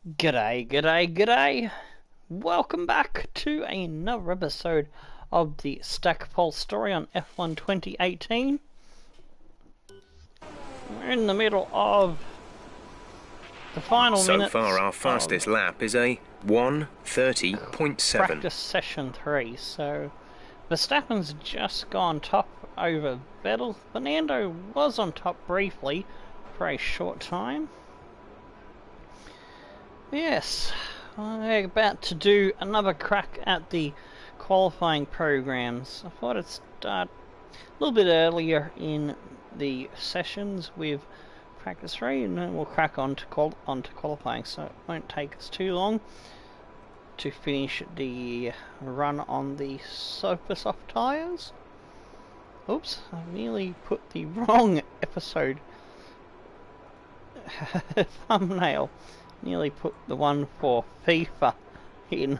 G'day, g'day, g'day! Welcome back to another episode of the Stackpole story on F1 2018. We're in the middle of the final So minutes far, our fastest lap is a 1:30.7. practice session 3. So Verstappen's just gone top over Vettel. Fernando was on top briefly for a short time. Yes, I'm about to do another crack at the qualifying programs. I thought I'd start a little bit earlier in the sessions with practice 3 and then we'll crack on to qualifying, so it won't take us too long to finish the run on the super soft tyres. Oops, I nearly put the wrong episode thumbnail. Nearly put the one for FIFA in.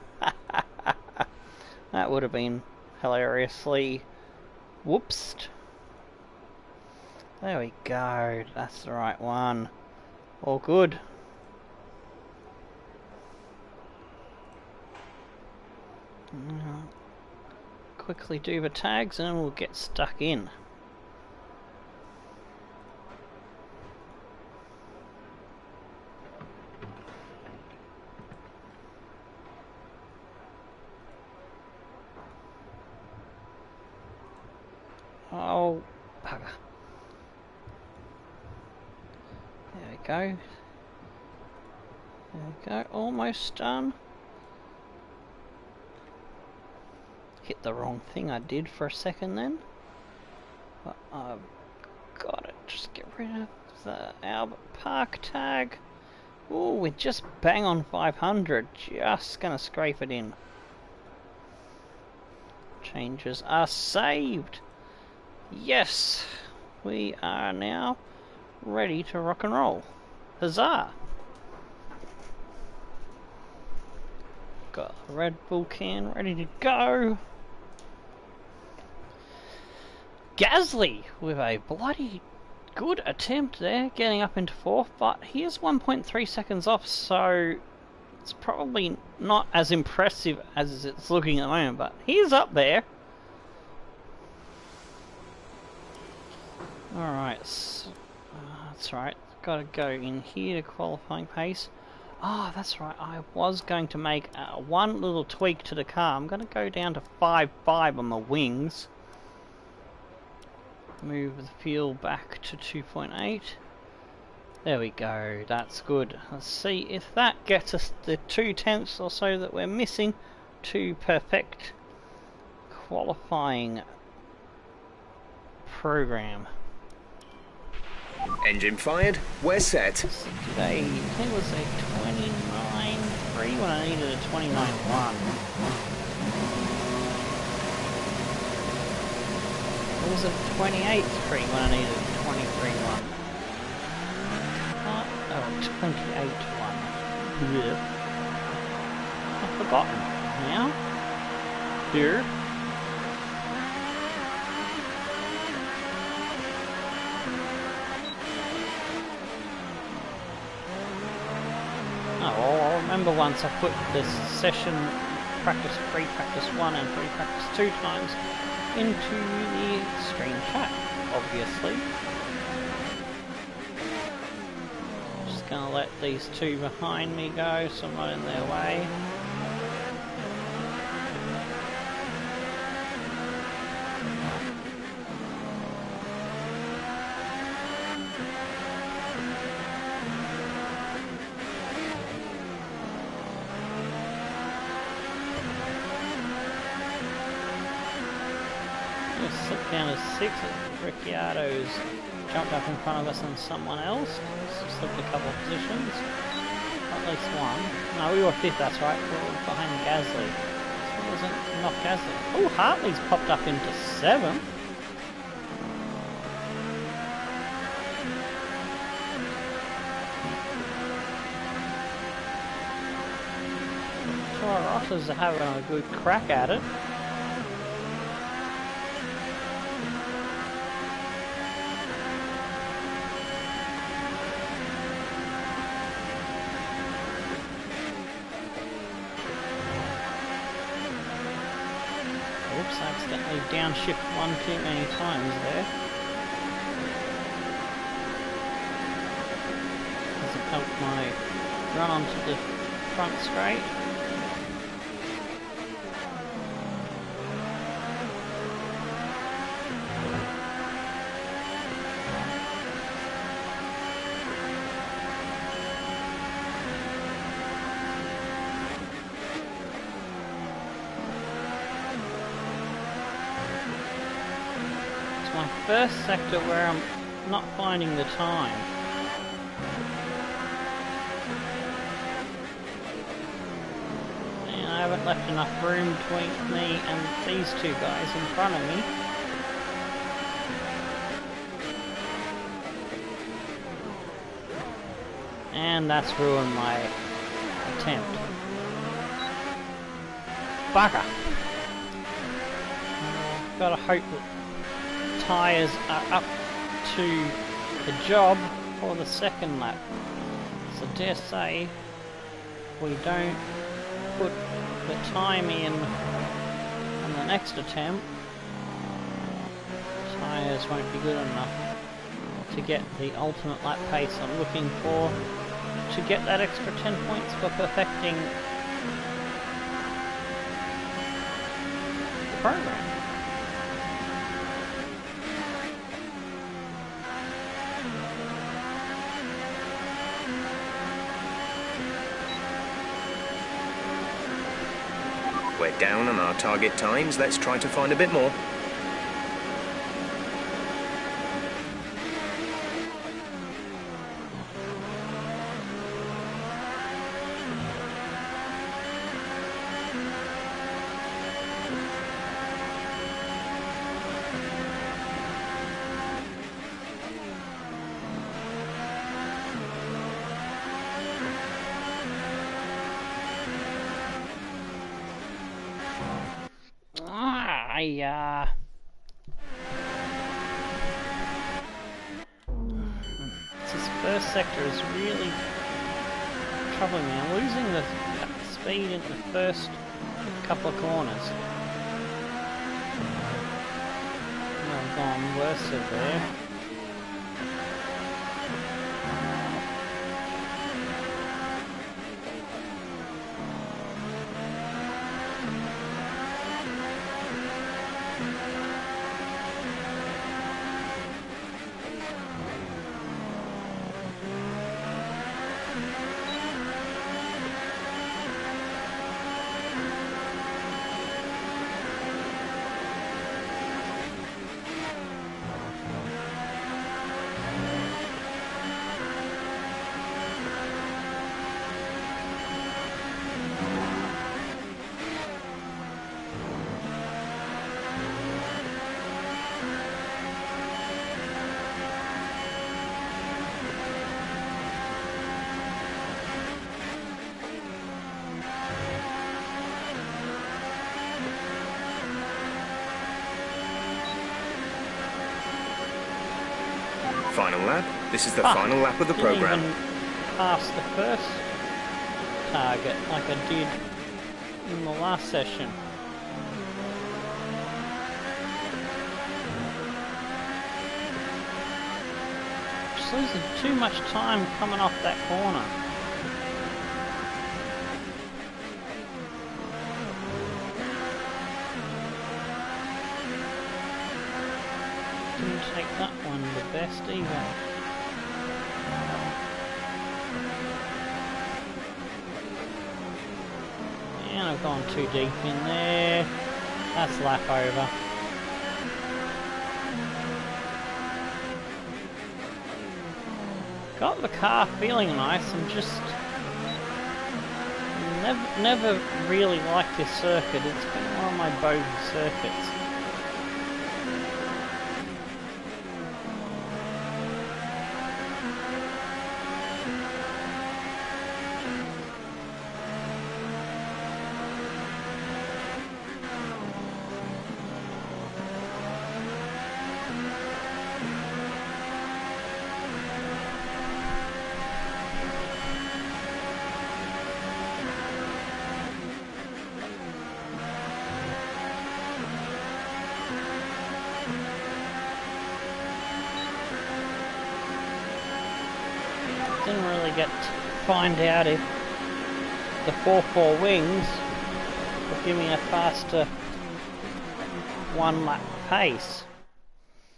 That would have been hilariously whoopsed. There we go, that's the right one. All good. Quickly do the tags and then we'll get stuck in. Oh, bugger. There we go. There we go, almost done. Hit the wrong thing I did for a second then. But I've got it. Just get rid of the Albert Park tag. Oh, we're just bang on 500. Just gonna scrape it in. Changes are saved. Yes, we are now ready to rock and roll. Huzzah! Got a Red Bull can ready to go. Gasly with a bloody good attempt there, getting up into 4th, but he is 1.3 seconds off, so it's probably not as impressive as it's looking at the moment, but he's up there. Alright, so, that's right, gotta go in here to qualifying pace. Oh, that's right, I was going to make one little tweak to the car. I'm gonna go down to 5.5 on the wings. Move the fuel back to 2.8. There we go, that's good. Let's see if that gets us the 2/10 or so that we're missing to perfect qualifying program. Engine fired, we're set. Today, it was a 29.3 when I needed a 29.1. It was a 28.3 when I needed a 23.1. Oh, 28.1. I've forgotten now. Here. Oh, I'll remember once I put this session practice 3, practice 1 and 3, practice 2 times into the stream chat, obviously. Just gonna let these two behind me go so I'm not in their way. Slip down to 6. Ricciardo's jumped up in front of us and someone else. Slipped a couple of positions. At least one. No, we were 5th, that's right. We were behind Gasly. So it wasn't not Gasly. Oh, Hartley's popped up into 7th. Toro Rosso's having a good crack at it. Oops, I accidentally downshift one too many times there. Doesn't help my run onto the front straight. My first sector where I'm not finding the time. And I haven't left enough room between me and these two guys in front of me. And that's ruined my attempt. Bugger! Gotta hope that tyres are up to the job for the second lap. So dare say we don't put the time in on the next attempt, tyres won't be good enough to get the ultimate lap pace I'm looking for to get that extra 10 points for perfecting the program. We're down on our target times. Let's try to find a bit more. This first sector is really troubling me. I'm losing the speed in the first couple of corners. I've gone worse of there. Final lap. This is the final lap of the program. Didn't even pass the first target like I did in the last session. Just losing too much time coming off that corner. Didn't take that one the best either. And I've gone too deep in there. That's lap over. Got the car feeling nice and just never really liked this circuit. It's been one of my bogey circuits. find out if the 4-4 wings will give me a faster 1 lap pace.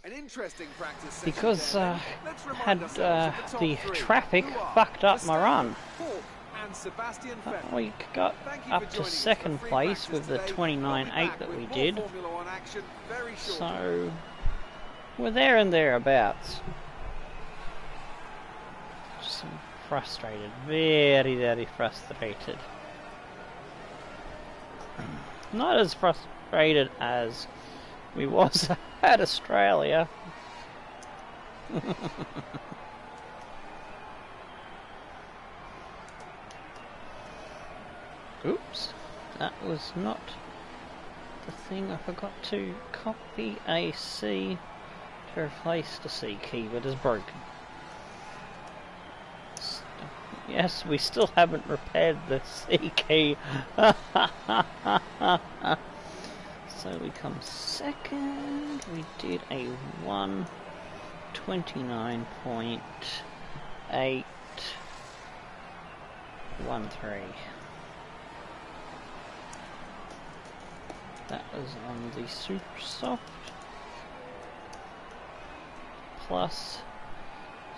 An interesting practice Because had the traffic fucked up my run. We got up to second place with the 29.8 that we did. So we're there and thereabouts. Just frustrated, very, very frustrated. Not as frustrated as we was at Australia. Oops, that was not the thing. I forgot to copy a C to replace the C key, but it's broken. Yes, we still haven't repaired the C key. So we come second. We did a 1:29.813. That was on the Super Soft plus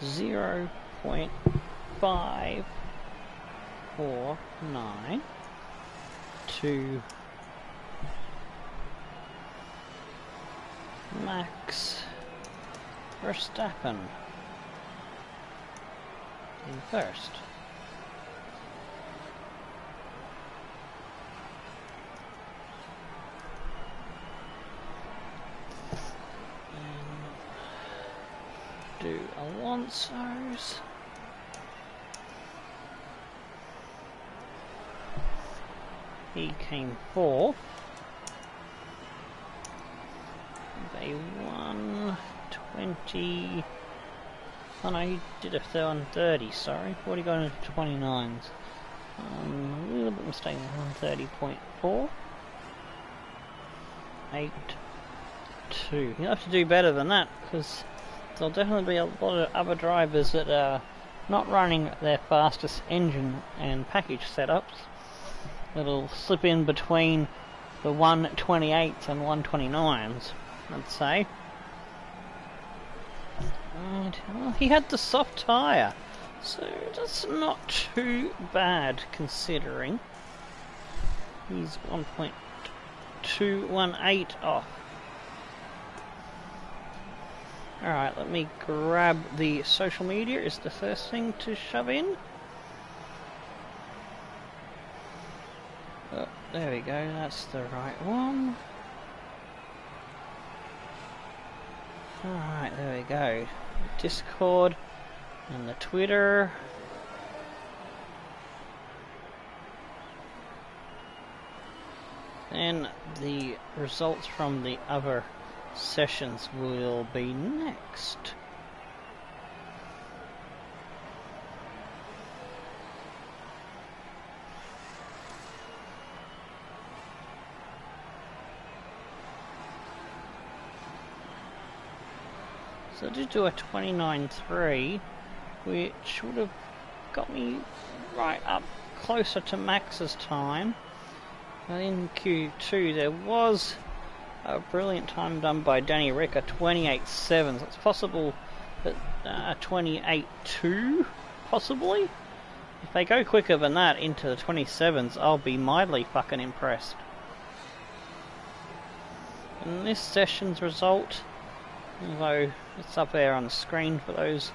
0.549 to Max Verstappen in first. Do Alonso's. He came fourth. They won 20. Oh no, he did a 130. Sorry, what he got into 29s. A little bit mistaken. 130.4. 8.2. You'll have to do better than that, because there'll definitely be a lot of other drivers that are not running their fastest engine and package setups that'll slip in between the 128s and 129s, I'd say. And, well, he had the soft tyre, so that's not too bad considering. He's 1.218 off. Alright, let me grab the social media, is the first thing to shove in. Oh, there we go, that's the right one. Alright, there we go. Discord and the Twitter. Then the results from the other sessions will be next. So I did do a 29.3, which would have got me right up closer to Max's time. In Q2 there was a brilliant time done by Danny Ricker, 28.7. So it's possible that 28.2, possibly. If they go quicker than that into the 27s, I'll be mildly fucking impressed. And this session's result, although it's up there on the screen for those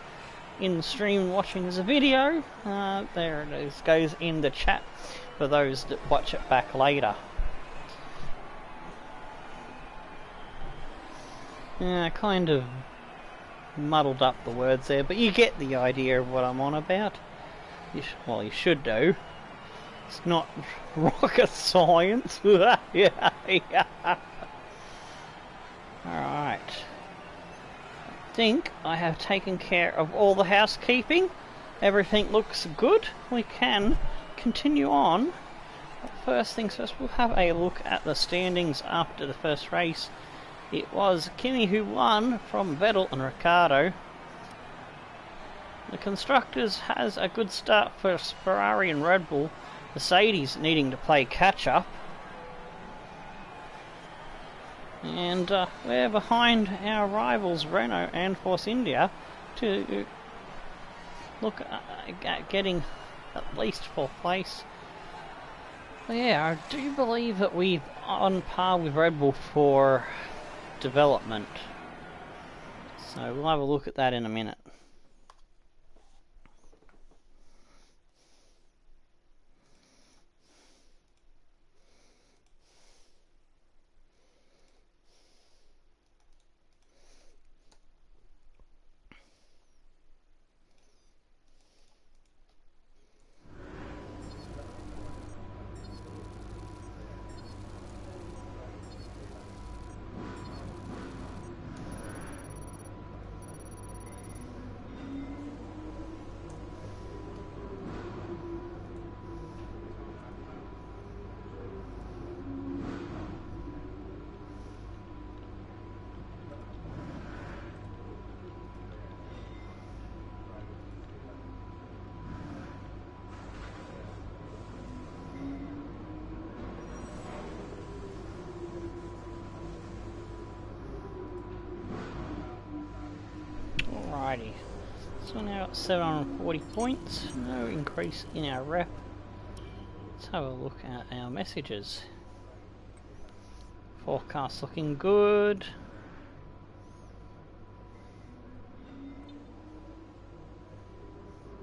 in the stream watching as a video, there it is, goes in the chat for those that watch it back later. Yeah, I kind of muddled up the words there, but you get the idea of what I'm on about. Well, you should do. It's not rocket science. Yeah, yeah. Alright. I think I have taken care of all the housekeeping. Everything looks good. We can continue on. But first things first, we'll have a look at the standings after the first race. It was Kimi who won from Vettel and Ricciardo. The Constructors has a good start for Ferrari and Red Bull. Mercedes needing to play catch up. And we're behind our rivals Renault and Force India to look at getting at least 4th place. But yeah, I do believe that we're on par with Red Bull for development. So we'll have a look at that in a minute. Alrighty, so now at 740 points, no increase in our rep. Let's have a look at our messages. Forecast looking good.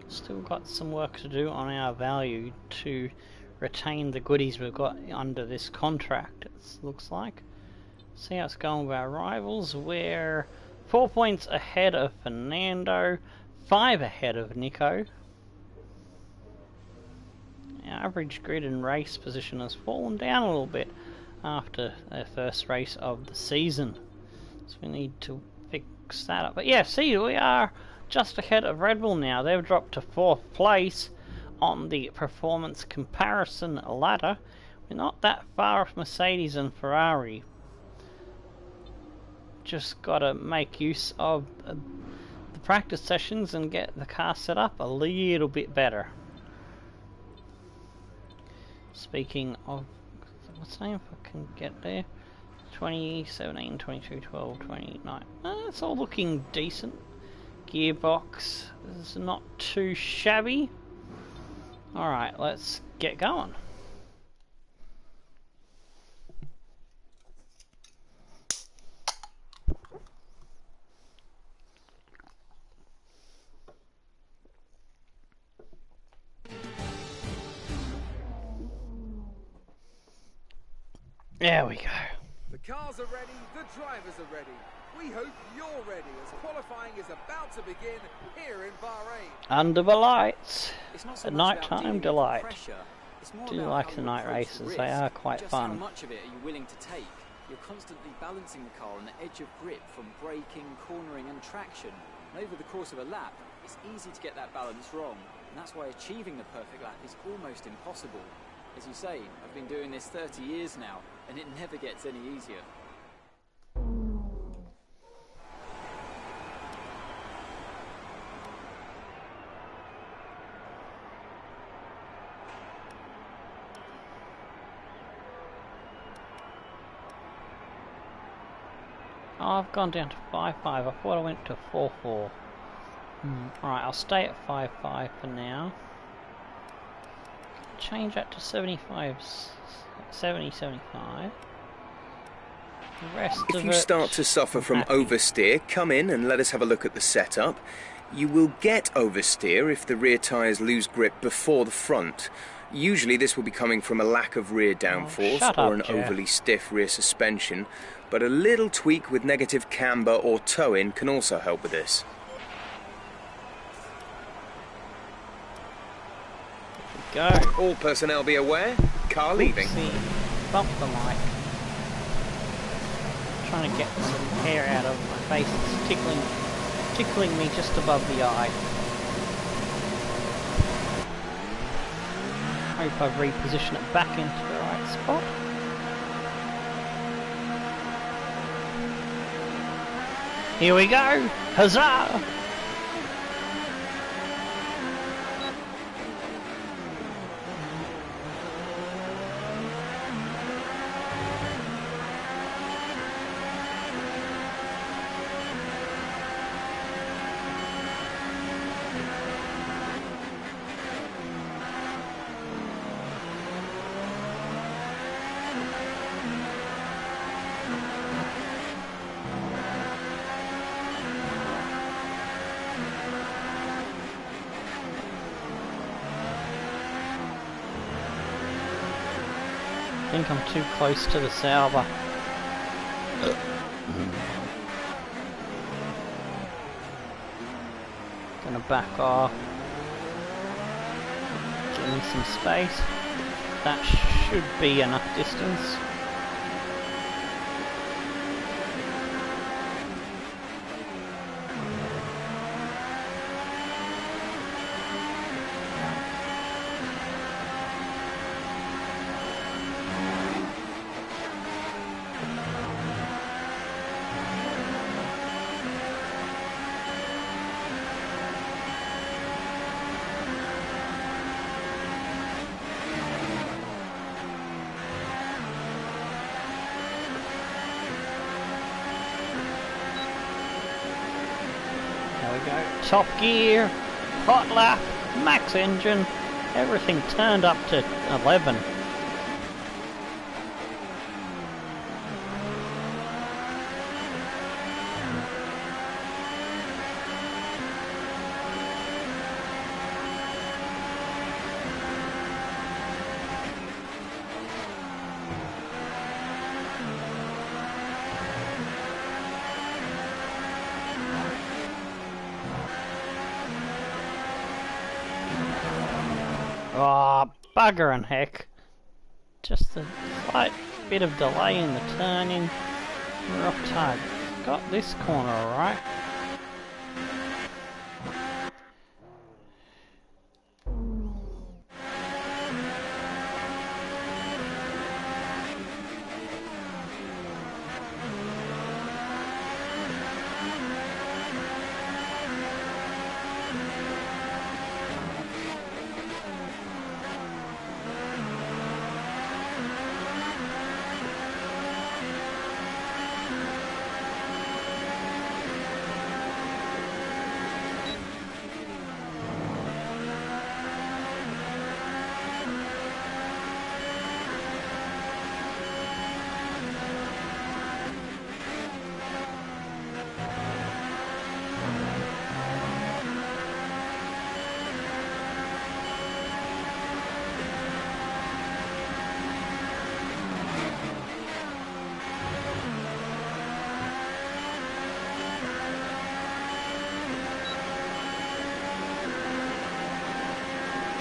Still got some work to do on our value to retain the goodies we've got under this contract, it looks like. See how it's going with our rivals. We're 4 points ahead of Fernando, 5 ahead of Nico. Our average grid and race position has fallen down a little bit after their first race of the season, so we need to fix that up. But yeah, see, we are just ahead of Red Bull now. They've dropped to 4th place on the performance comparison ladder. We're not that far off Mercedes and Ferrari. Just gotta make use of the practice sessions and get the car set up a little bit better. Speaking of, what's the name, if I can get there, 2017, 22, 12, 29, it's all looking decent. Gearbox is not too shabby. Alright, let's get going. There we go. The cars are ready, the drivers are ready. We hope you're ready as qualifying is about to begin here in Bahrain. Under the lights, So a nighttime delight. Do you like the night races? They are quite fun. How much of it are you willing to take? You're constantly balancing the car on the edge of grip from braking, cornering and traction. And over the course of a lap, it's easy to get that balance wrong. And that's why achieving the perfect lap is almost impossible. As you say, I've been doing this 30 years now, and it never gets any easier. Oh, I've gone down to 5.5. I thought I went to 4.4. Alright, I'll stay at 5.5 for now. Change that to 75, 70, 75. The rest If of you it, start to suffer I'm from happy. oversteer, come in and let us have a look at the setup. You will get oversteer if the rear tyres lose grip before the front. Usually this will be coming from a lack of rear downforce shut or up, an Jeff. overly stiff rear suspension, but a little tweak with negative camber or toe-in can also help with this. Go. All personnel be aware, car leaving. Oopsie. Bump the mic. Trying to get some hair out of my face. It's tickling me just above the eye. Hope I've repositioned it back into the right spot. Here we go! Huzzah! think I'm too close to the Sauber. Gonna back off. Give me some space. That should be enough distance. Top gear, hot lap, max engine, everything turned up to 11. Oh, bugger and heck. Just a slight bit of delay in the turning. We're off target. Got this corner alright.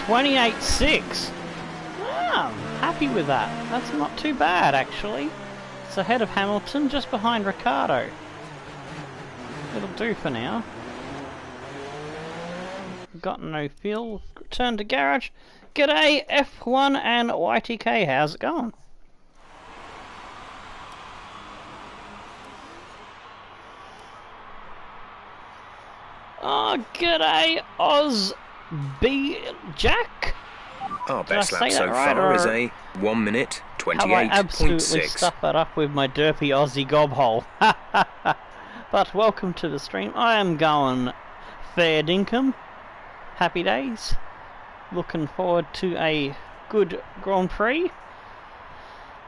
.28.6. Ah, I'm happy with that. That's not too bad actually. It's ahead of Hamilton, just behind Ricciardo. It'll do for now. Got no fuel. Return to garage. G'day F1 and YTK, how's it going? Oh, g'day Oz B Jack. Our best lap so far is a 1 minute 28.6. Have I absolutely stuffed that up with my derpy Aussie gobhole? But welcome to the stream. I am going fair dinkum. Happy days. Looking forward to a good Grand Prix.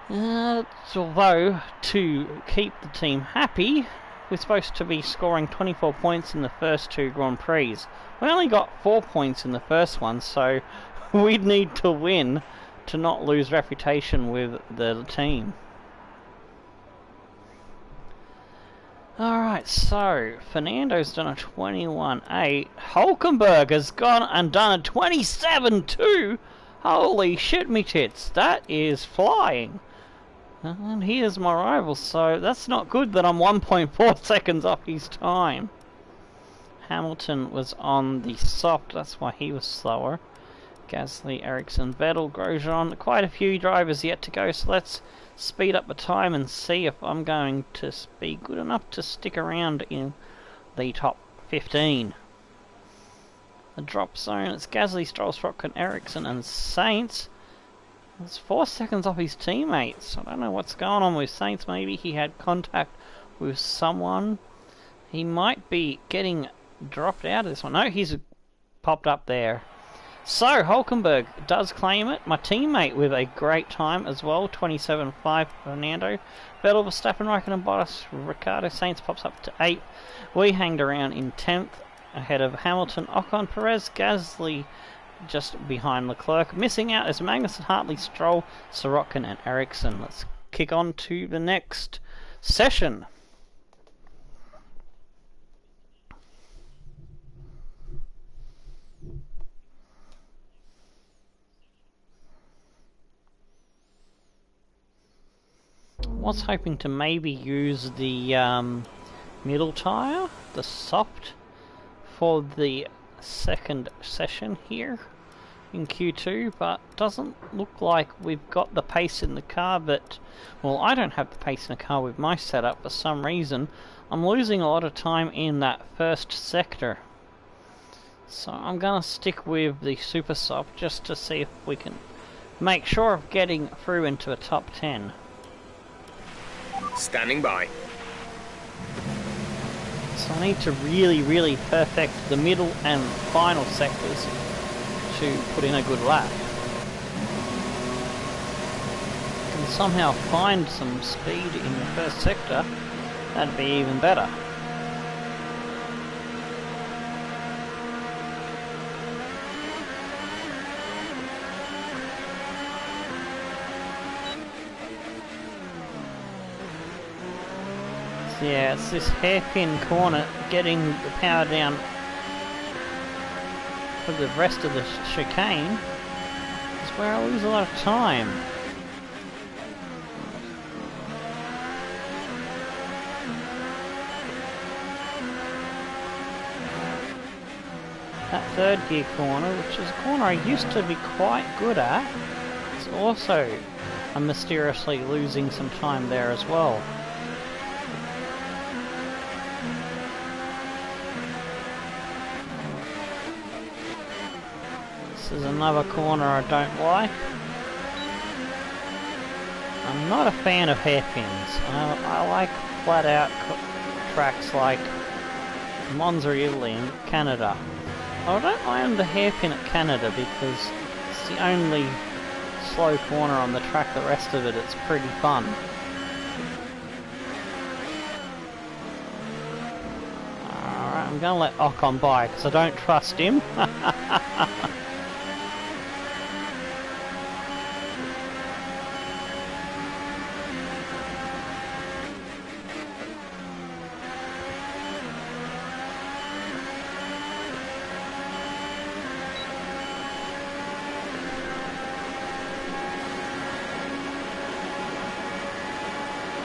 Although, to keep the team happy, we're supposed to be scoring 24 points in the first two Grand Prix. We only got 4 points in the first one, so we'd need to win to not lose reputation with the team. Alright, so Fernando's done a 21.8. Hulkenberg has gone and done a 27.2. Holy shit, me tits. That is flying. And he is my rival, so that's not good that I'm 1.4 seconds off his time. Hamilton was on the soft, that's why he was slower. Gasly, Ericsson, Vettel, Grosjean, quite a few drivers yet to go, so let's speed up the time and see if I'm going to be good enough to stick around in the top 15. The drop zone, it's Gasly, Stroll, Strock, Ericsson and Sainz. It's 4 seconds off his teammates. I don't know what's going on with Sainz. Maybe he had contact with someone. He might be getting dropped out of this one. No, he's popped up there. So, Hulkenberg does claim it. My teammate with a great time as well. 27.5 Fernando. Vettel, Verstappen, Raikkonen, Bottas, Ricciardo, Sainz pops up to 8th. We hanged around in 10th ahead of Hamilton, Ocon, Perez, Gasly just behind Leclerc. Missing out is Magnussen, Hartley, Stroll, Sorokin and Ericsson. Let's kick on to the next session. Was hoping to maybe use the middle tyre, the soft, for the second session here in Q2, but doesn't look like we've got the pace in the car. But, well, I don't have the pace in the car with my setup for some reason. I'm losing a lot of time in that first sector, so I'm gonna stick with the super soft just to see if we can make sure of getting through into a top 10. Standing by. So I need to really perfect the middle and final sectors to put in a good lap. And somehow find some speed in the first sector, that'd be even better. Yeah, it's this hairpin corner, getting the power down for the rest of the chicane is where I lose a lot of time. That third gear corner, which is a corner I used to be quite good at, is also I'm mysteriously losing some time there as well. This is another corner I don't like. I'm not a fan of hairpins. I like flat out tracks like Monza, Italy and Canada. I don't mind the hairpin at Canada because it's the only slow corner on the track. The rest of it's pretty fun. Alright, I'm gonna let Ocon by because I don't trust him.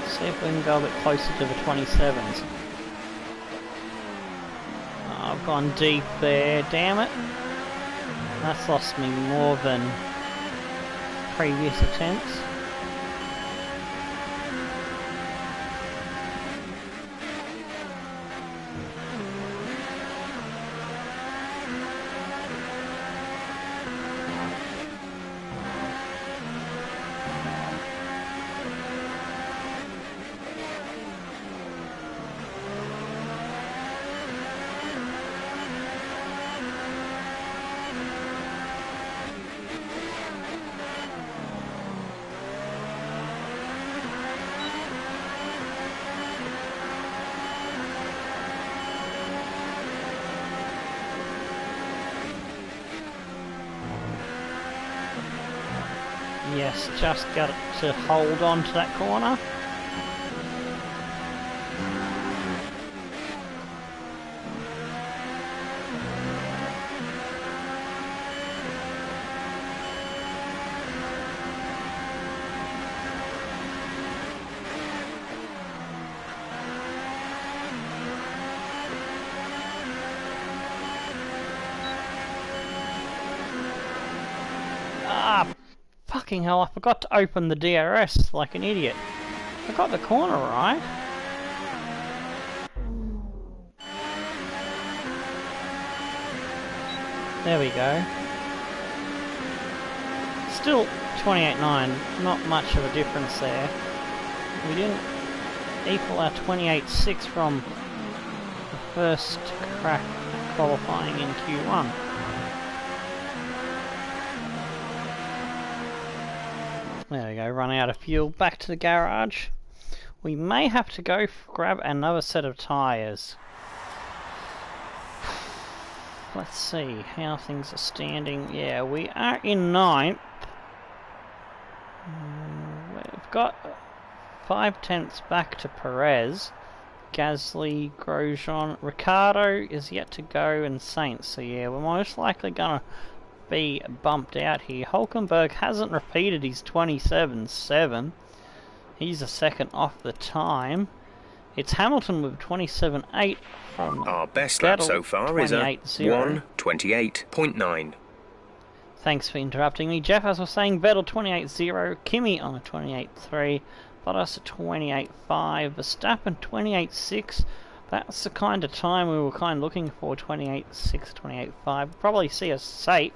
See if we can go a bit closer to the 27s. Oh, I've gone deep there, damn it. That's lost me more than previous attempts. Yes, just got to hold on to that corner. Fucking hell, I forgot to open the DRS like an idiot. I got the corner right. There we go. Still 28.9, not much of a difference there. We didn't equal our 28.6 from the first crack at qualifying in Q1. There we go, run out of fuel, back to the garage. We may have to go grab another set of tyres. let's see how things are standing. Yeah, we are in 9th. We've got 5/10 back to Perez. Gasly, Grosjean, Ricciardo is yet to go, and Sainz. So yeah, we're most likely gonna be bumped out here. Hulkenberg hasn't repeated his 27.7. He's a second off the time. It's Hamilton with 27.8 from Our best Vettel, lap so far is a 28.0. 1:28.9. Thanks for interrupting me, Jeff. As I was saying, Vettel 28.0, Kimi on a 28.3, Bottas 28.5, Verstappen 28.6. That's the kind of time we were kind of looking for, 28.6, 28.5. Probably see us safe.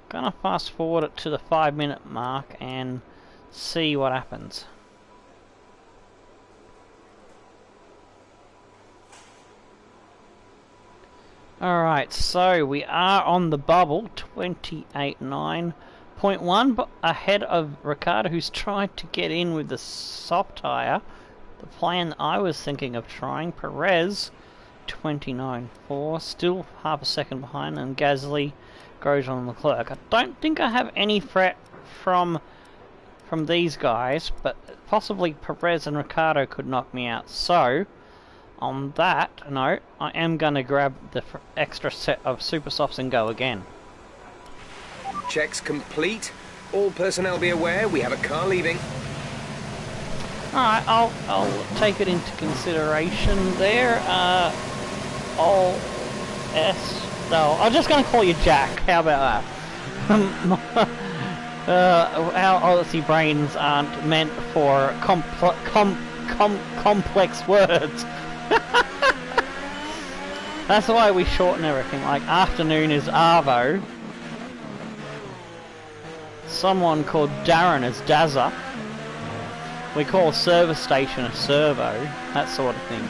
Gonna fast forward it to the 5-minute mark and see what happens. Alright, so we are on the bubble, 28.9.1, ahead of Ricciardo, who's tried to get in with the soft tyre. The plan I was thinking of trying. Perez, 29.4, still half a second behind, and Gasly, Grosjean and Leclerc. I don't think I have any threat from these guys, but possibly Perez and Ricciardo could knock me out. So, on that note, I am going to grab the extra set of super softs and go again. Checks complete. All personnel be aware, we have a car leaving. Alright, I'll take it into consideration there. I'm just going to call you Jack. How about that? Our Odyssey brains aren't meant for complex words. That's why we shorten everything. Like afternoon is Arvo. Someone called Darren is Dazza. We call a service station a servo. That sort of thing.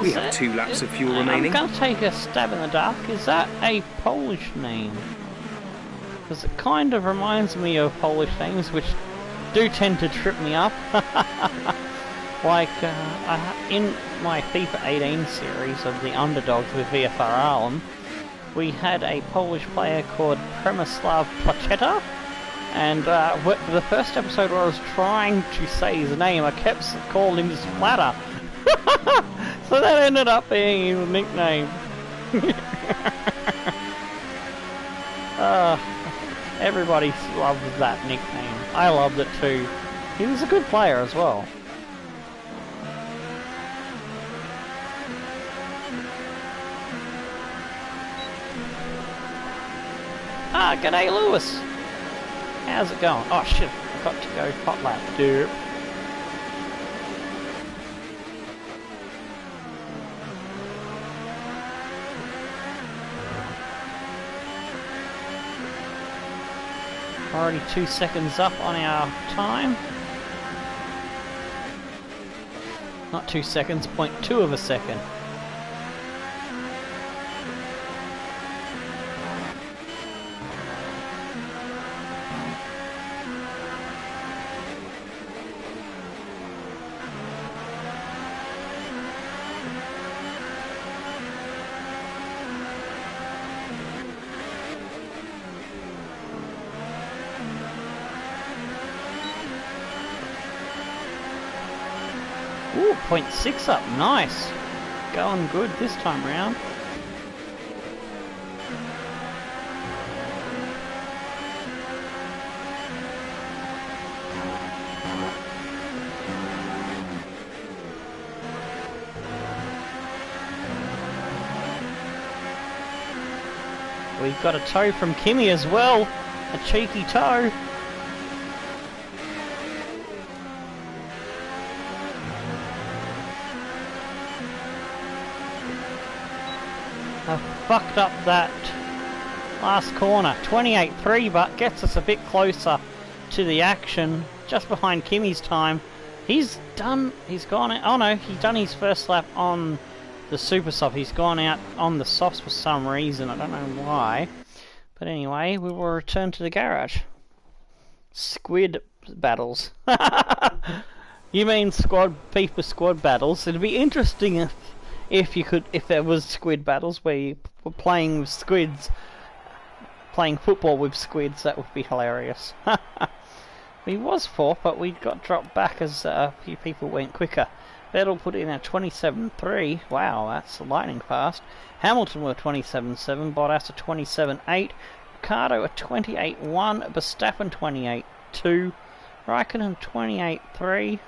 We have 2 laps of fuel remaining. I'm going to take a stab in the dark. Is that a Polish name? Because it kind of reminds me of Polish names, which do tend to trip me up. Like, in my FIFA 18 series of the underdogs with VFR Ireland, we had a Polish player called Przemysław Placheta, and the first episode where I was trying to say his name, I kept calling him Splatter. So that ended up being his nickname. Everybody loves that nickname. I loved it too. He was a good player as well. G'day Lewis. How's it going? Oh shit, I got to go hot lap, dude. Already 2 seconds up on our time. Not 2 seconds, 0.2 of a second. Ooh, 0.6 up, nice. Going good this time round. We've got a tow from Kimi as well. A cheeky tow. I fucked up that Last corner, 28.3, but gets us a bit closer to the action. Just behind Kimmy's time. He's gone out. Oh no, he's done his first lap on the super soft. He's gone out on the softs for some reason. I don't know why. But anyway, we will return to the garage. Squid battles. You mean FIFA squad battles? It'd be interesting if there was squid battles where you were playing with squids, playing football with squids. That would be hilarious. We was fourth, but we got dropped back as a few people went quicker. Vettel put in a 27.3. Wow, that's lightning fast. Hamilton were 27.7. Bottas a 27.8. Ricardo a 28.1. Verstappen 28.2. Raikkonen 28.3.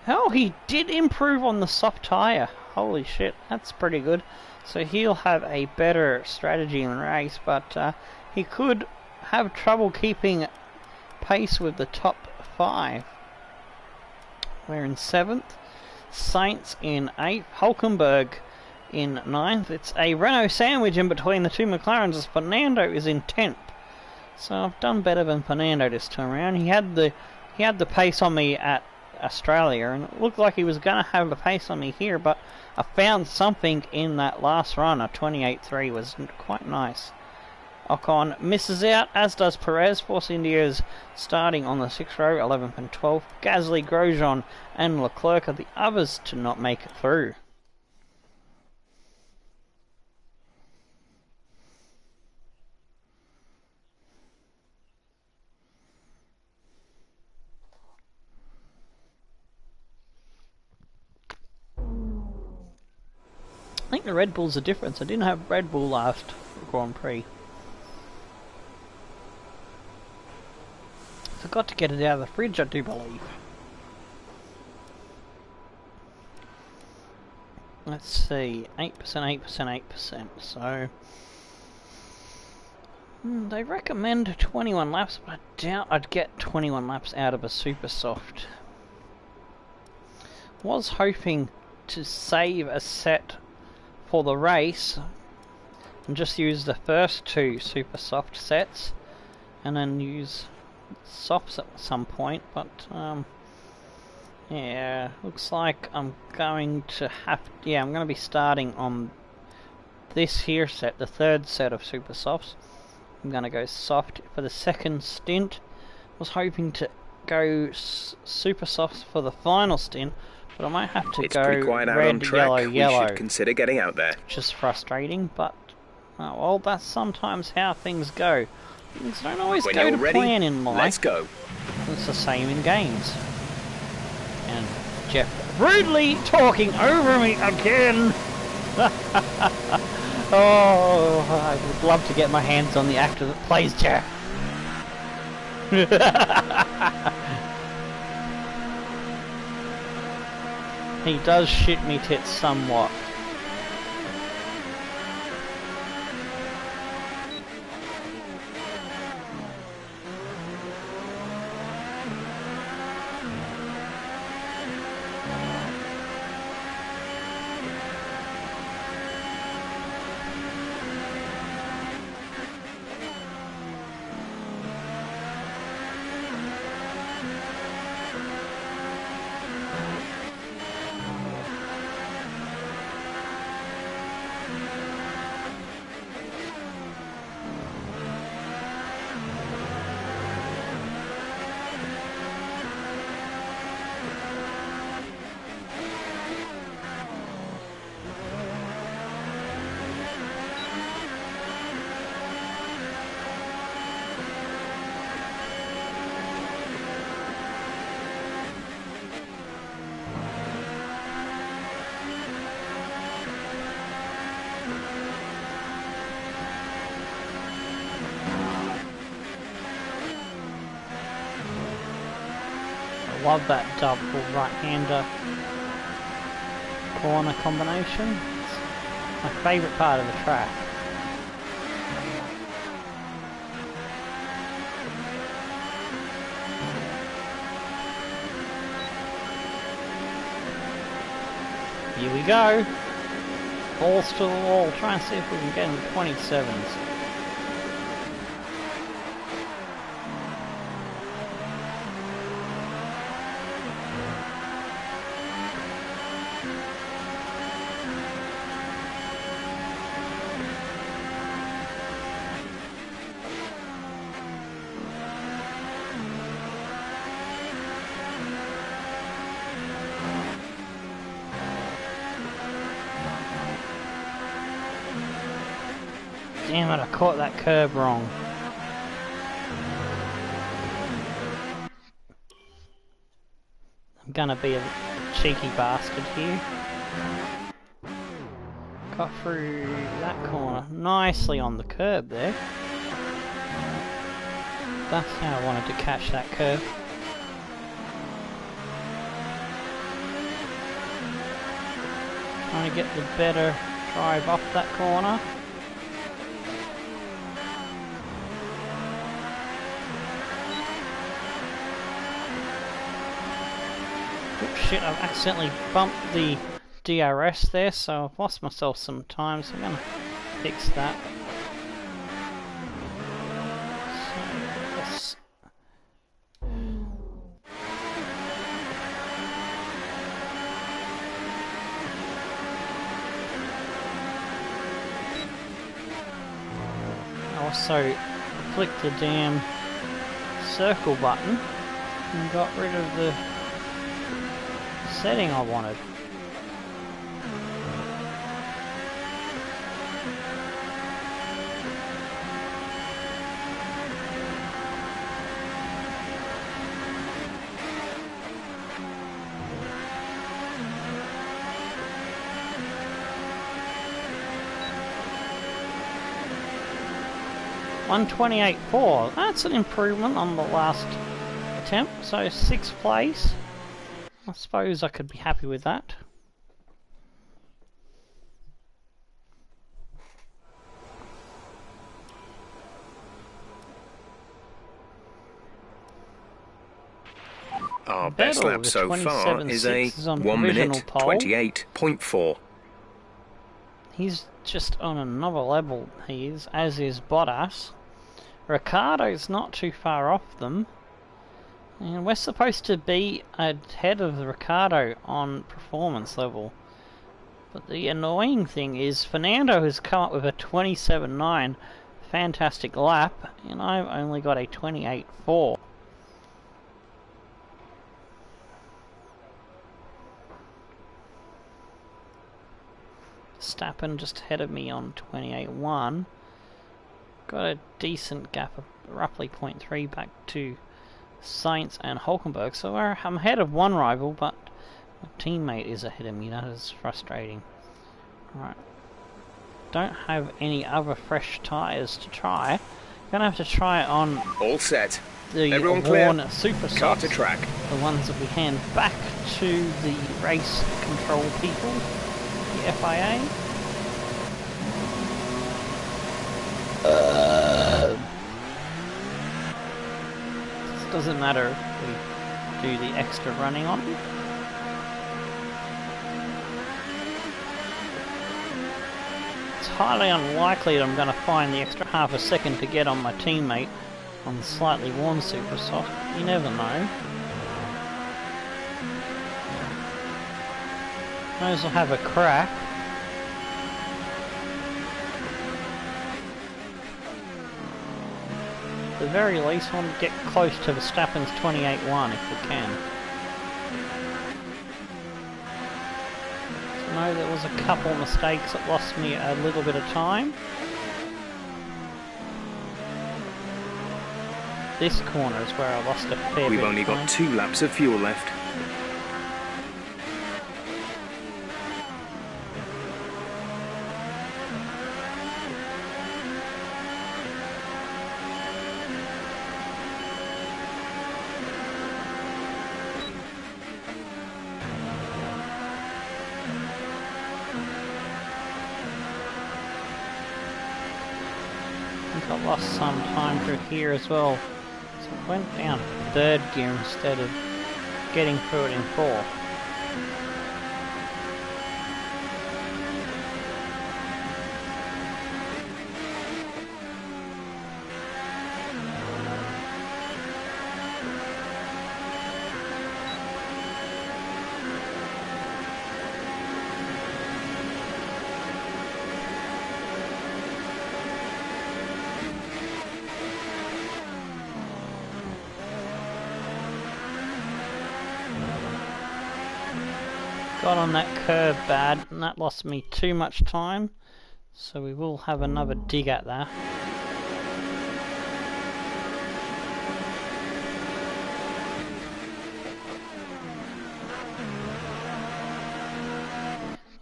Oh, he did improve on the soft tyre. Holy shit, that's pretty good. So he'll have a better strategy in the race, but he could have trouble keeping pace with the top 5. We're in 7th. Sainz in 8th. Hulkenberg in 9th. It's a Renault sandwich in between the two McLarens as Fernando is in 10th. So I've done better than Fernando this time around. He had the pace on me at Australia, and it looked like he was going to have the pace on me here, but I found something in that last run. A 28.3 was quite nice. Ocon misses out, as does Perez. Force India's starting on the 6th row, 11th and 12th. Gasly, Grosjean and Leclerc are the others to not make it through. I think the Red Bull's the difference. I didn't have Red Bull last Grand Prix. Forgot to get it out of the fridge, I do believe. Let's see, 8%, 8%, 8%. So they recommend 21 laps, but I doubt I'd get 21 laps out of a super soft. Was hoping to save a set for the race and just use the first 2 super soft sets and then use softs at some point, but yeah, looks like I'm going to I'm going to be starting on this here set, the 3rd set of super softs. I'm going to go soft for the 2nd stint. Was hoping to go super softs for the final stint, but I might have to go pretty quiet out red, on track. yellow, yellow. We should consider getting out there. Which is frustrating, but well, that's sometimes how things go. Things don't always go to plan in life. Let's go. It's the same in games. And Jeff rudely talking over me again. Oh, I would love to get my hands on the actor that plays Jeff. He does shit me tits somewhat. Love that double right-hander corner combination. It's my favourite part of the track. Here we go. Balls to the wall. Try and see if we can get in the 27s. Damn it, I caught that curb wrong. I'm gonna be a cheeky bastard here. Got through that corner nicely on the curb there. That's how I wanted to catch that curb. Trying to get the better drive off that corner. Oops, shit, I've accidentally bumped the DRS there, so I've lost myself some time, so I'm going to fix that. So, I also clicked the damn circle button and got rid of the setting I wanted. .128.4, that's an improvement on the last attempt, so 6th place. I suppose I could be happy with that. Our best lap so far is a 1 minute 28.4. He's just on another level, he is, as is Bottas. Ricciardo's not too far off them. And we're supposed to be ahead of Ricciardo on performance level. But the annoying thing is Fernando has come up with a 27.9 fantastic lap, and I've only got a 28.4. Verstappen just ahead of me on 28.1. Got a decent gap of roughly 0.3 back to Sainz and Hulkenberg, so I'm ahead of one rival, but my teammate is ahead of me. That is frustrating. Right, don't have any other fresh tyres to try. Gonna have to try it on all set. The Everyone clear. worn Super Car to Softs, track. the ones that we hand back to the race control people, the FIA. This doesn't matter if we do the extra running on it. It's highly unlikely that I'm going to find the extra half a second to get on my teammate on the slightly worn Super Soft. You never know. Might as well have a crack. At the very least, I want to get close to Verstappen's 28.1 if we can. So I know there was a couple of mistakes that lost me a little bit of time. This corner is where I lost a fair bit. We've only got 2 laps of fuel left. I think I lost some time through here as well. So I went down 3rd gear instead of getting through it in 4th. Got on that curve bad, and that lost me too much time. So we will have another dig at that.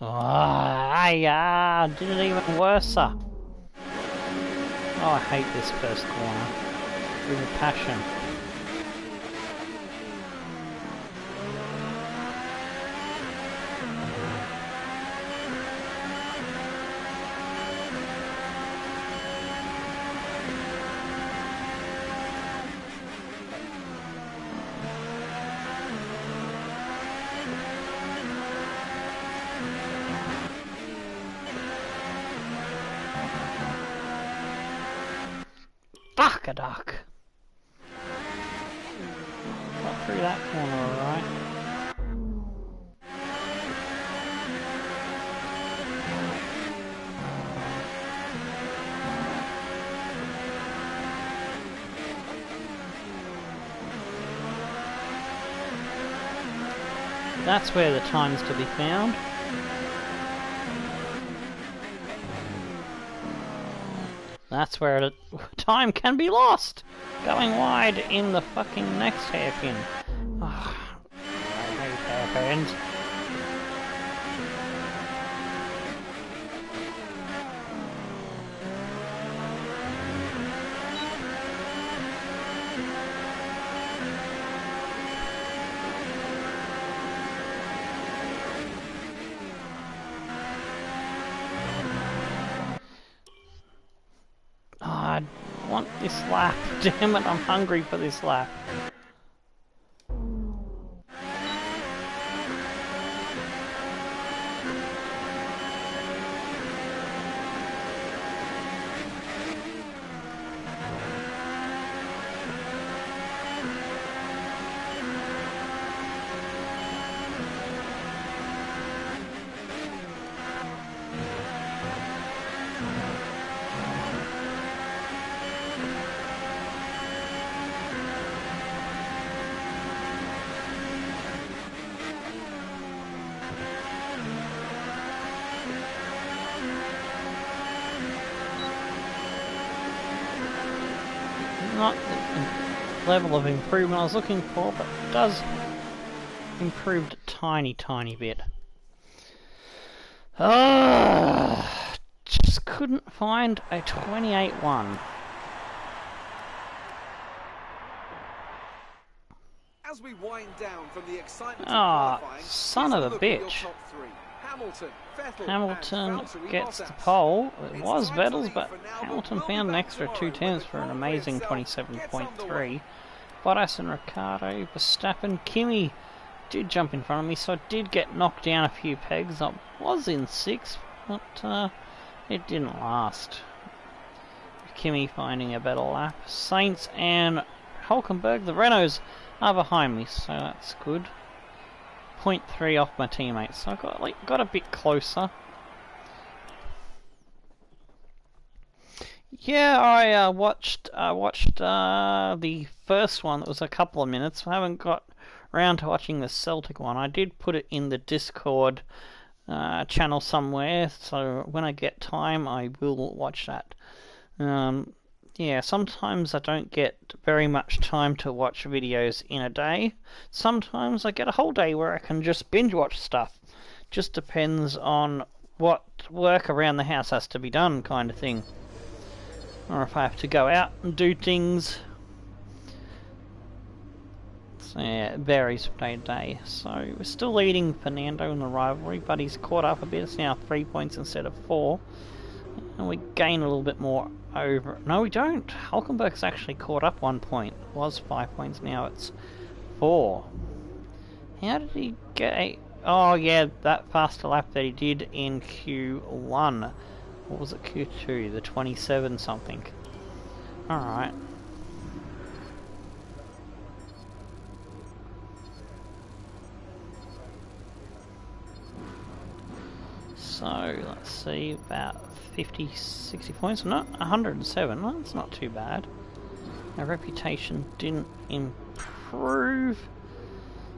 Oh, did it even worse. Oh, I hate this first corner with a passion. Fuck a duck! Got through that corner alright. That's where the time's to be found. That's where time can be lost! Going wide in the fucking next hairpin. Oh, I hate hairpins. I want this lap. Damn it, I'm hungry for this lap. Not the level of improvement I was looking for, but it does improve a tiny bit. Just couldn't find a 28-1. As we wind down from the excitement Ah, of qualifying, son of a bitch. Hamilton gets the pole. It was Vettel's, but Hamilton found an extra 2/10 for an amazing 27.3. Bottas and Ricciardo, Verstappen, Kimi did jump in front of me, so I did get knocked down a few pegs. I was in 6th, but it didn't last. Kimi finding a better lap. Sainz and Hulkenberg, the Renaults, are behind me, so that's good. 0.3 off my teammates, so I got a bit closer. Yeah, I watched the first one. That was a couple of minutes. I haven't got around to watching the Celtic one. I did put it in the Discord channel somewhere, so when I get time, I will watch that. Yeah, sometimes I don't get very much time to watch videos in a day. Sometimes I get a whole day where I can just binge watch stuff. Just depends on what work around the house has to be done, kind of thing. Or if I have to go out and do things. So yeah, it varies from day to day. So we're still leading Fernando in the rivalry, but he's caught up a bit. It's now 3 points instead of 4. And we gain a little bit more over... No, we don't. Hulkenberg's actually caught up 1 point. It was 5 points, now it's 4. How did he get a... Oh yeah, that faster lap that he did in Q1. What was it, Q2? The 27 something. Alright. So, let's see, about 50, 60 points. No, 107. Well, that's not too bad. Our reputation didn't improve.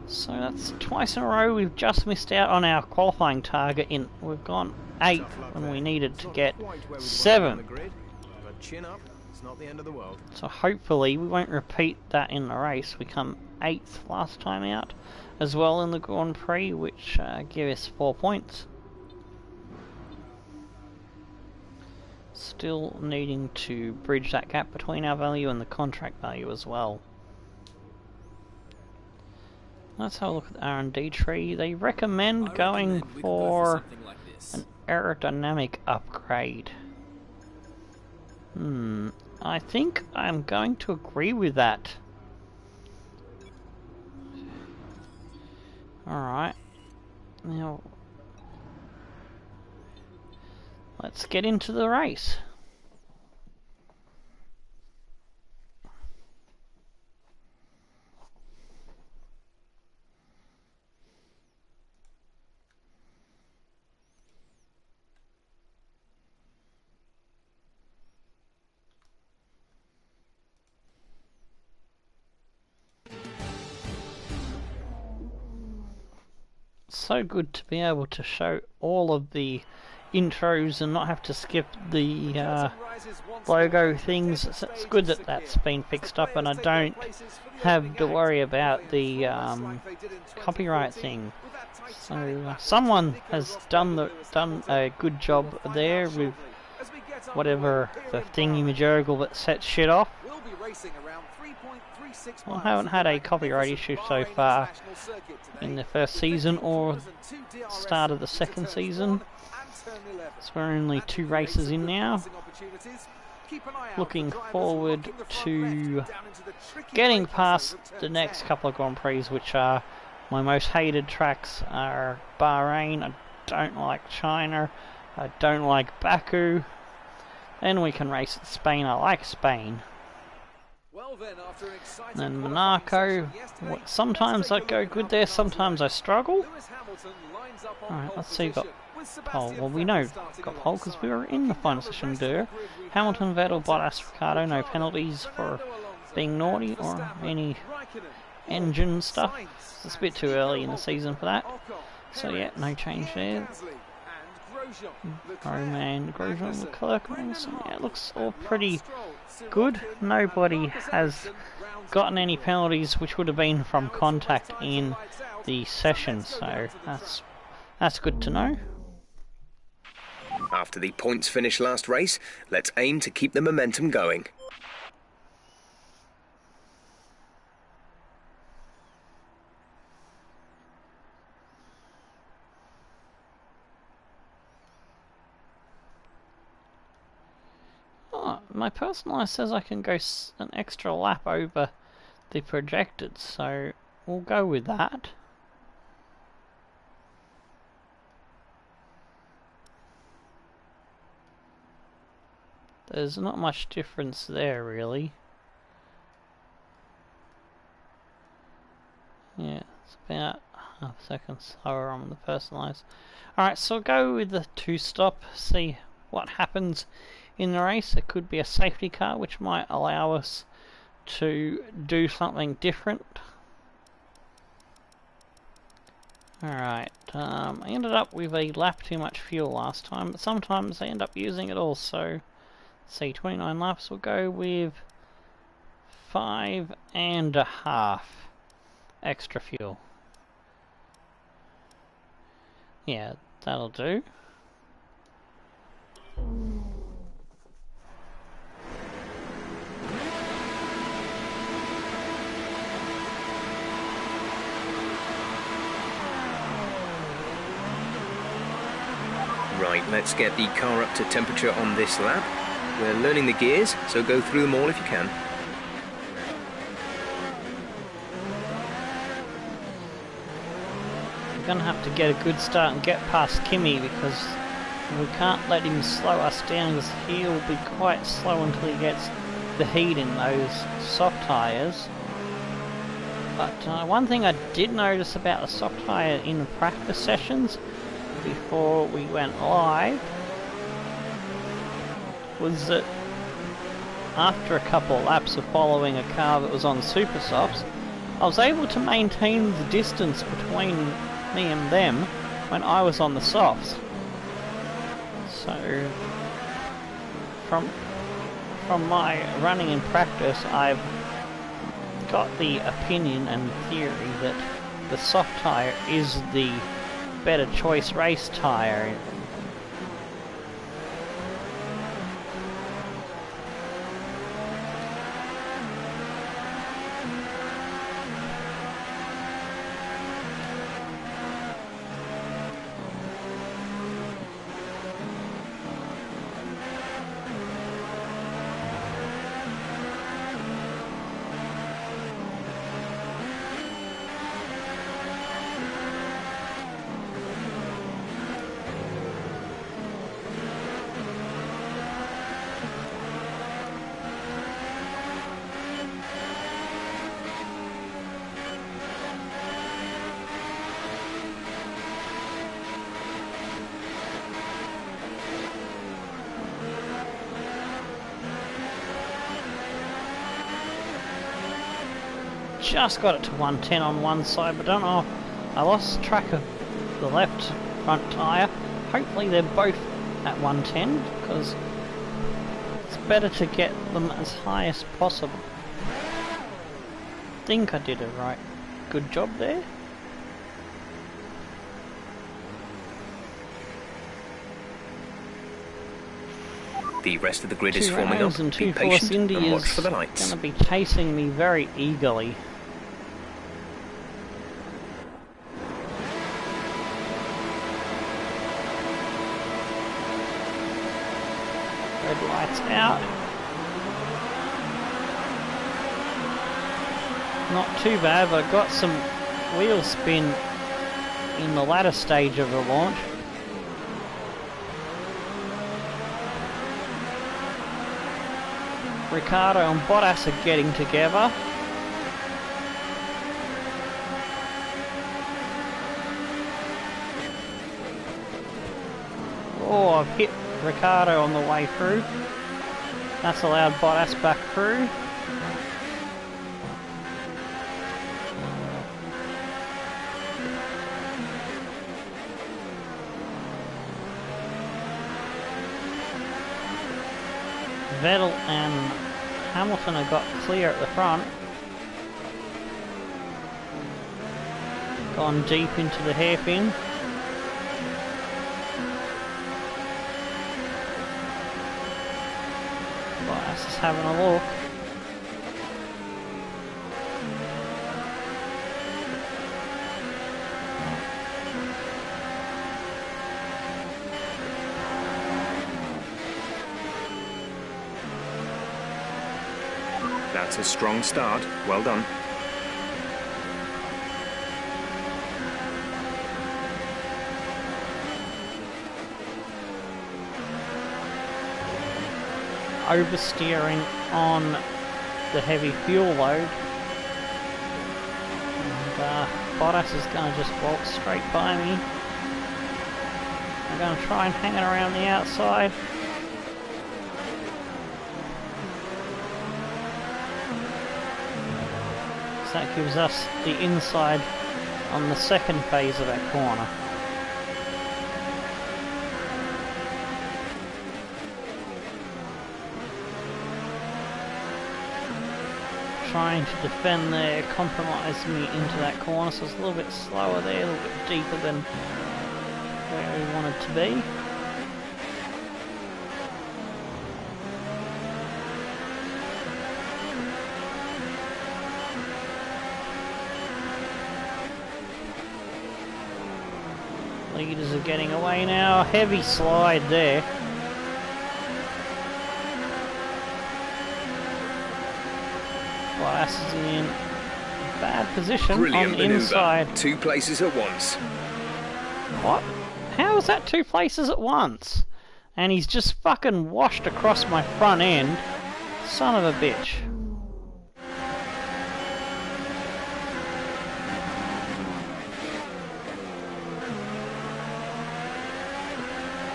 So that's twice in a row we've just missed out on our qualifying target. We've gone 8th when we needed to get 7. But chin up, it's not the end of the world. So hopefully we won't repeat that in the race. We come 8th last time out as well in the Grand Prix, which gave us 4 points. Still needing to bridge that gap between our value and the contract value as well. Let's have a look at the R&D tree. They recommend going for an aerodynamic upgrade. I think I'm going to agree with that. Alright. Now, let's get into the race. So good to be able to show all of the intros and not have to skip the logo things. It's good that that's been fixed up and I don't have to worry about the copyright thing. So someone has done a good job there with whatever the thingy-majorgle that sets shit off. I haven't had a copyright issue so far in the first season or start of the second season. So we're only 2 races in now. Looking forward to getting past the next couple of Grand Prix, which are my most hated tracks are Bahrain. I don't like China. I don't like Baku. Then we can race at Spain. I like Spain. And Monaco, sometimes I go good there, sometimes I struggle. Alright, let's see, got pole. Well, we know got pole because we were in the final session there. Hamilton, Vettel, Bottas, Ricciardo, no penalties for being naughty or any engine stuff. It's a bit too early in the season for that. So yeah, no change there. Roman, Grosjean, Leclerc, yeah, it looks all pretty good. Nobody has gotten any penalties which would have been from contact in the session, so that's good to know. After the points finish last race, let's aim to keep the momentum going. My personalised says I can go an extra lap over the projected, so we'll go with that. There's not much difference there, really. Yeah, it's about half a second slower on the personalised. Alright, so I'll go with the 2-stop, see what happens in the race. It could be a safety car which might allow us to do something different. Alright, I ended up with a lap too much fuel last time, but sometimes I end up using it all, so let's see, 29 laps, we'll go with 5.5 extra fuel. Yeah, that'll do. Right, let's get the car up to temperature on this lap. We're learning the gears, so go through them all if you can. We're going to have to get a good start and get past Kimi because we can't let him slow us down because he'll be quite slow until he gets the heat in those soft tyres. But one thing I did notice about the soft tyre in the practice sessions before we went live was that after a couple of laps of following a car that was on super softs, I was able to maintain the distance between me and them when I was on the softs. So, from my running in practice, I've got the opinion and theory that the soft tyre is the better choice race tyre. Just got it to 110 on one side, but don't know, I lost track of the left front tyre. Hopefully they're both at 110, because it's better to get them as high as possible. I think I did it right. Good job there. The rest of the grid is forming up. And Be two Force patient and watch Indias for the lights. going to be chasing me very eagerly. Red lights out. Not too bad, but I got some wheel spin in the latter stage of the launch. Ricciardo and Bottas are getting together. Oh, I've hit Ricciardo on the way through. That's allowed Bottas back through. Vettel and Hamilton have got clear at the front. Gone deep into the hairpin. Bottas is having a look. That's a strong start. Well done. Oversteering on the heavy fuel load. And Bottas is going to just walk straight by me. I'm going to try and hang it around the outside. That gives us the inside on the second phase of that corner. Trying to defend there, compromise me into that corner, so it's a little bit slower there, a little bit deeper than where we wanted to be. Leaders are getting away now. Heavy slide there. Bottas is in bad position. Brilliant on the maneuver. inside. 2 places at once. What? How is that 2 places at once? And he's just fucking washed across my front end. Son of a bitch.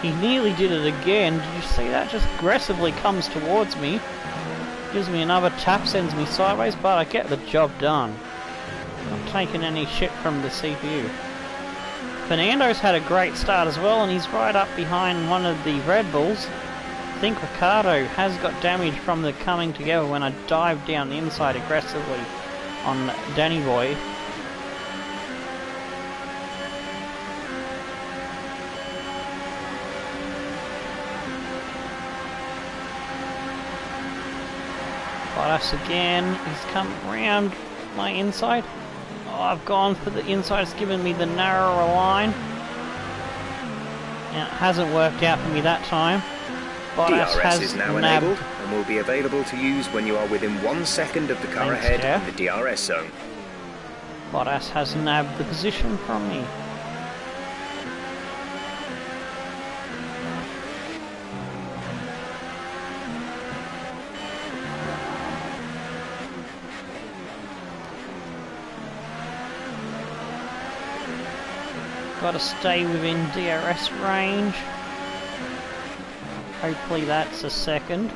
He nearly did it again. Did you see that? Just aggressively comes towards me. Gives me another tap, sends me sideways, but I get the job done. taken any shit from the CPU. Fernando's had a great start as well, and he's right up behind one of the Red Bulls. I think Ricardo has got damage from the coming together when I dived down the inside aggressively on Danny Boy. Bottas again, he's come round my inside. Oh, I've gone for the inside, it's given me the narrower line. And it hasn't worked out for me that time. Bottas DRS is now enabled and will be available to use when you are within 1 second of the car ahead in the DRS zone. Bottas has nabbed the position from me. Got to stay within DRS range. Hopefully that's a second.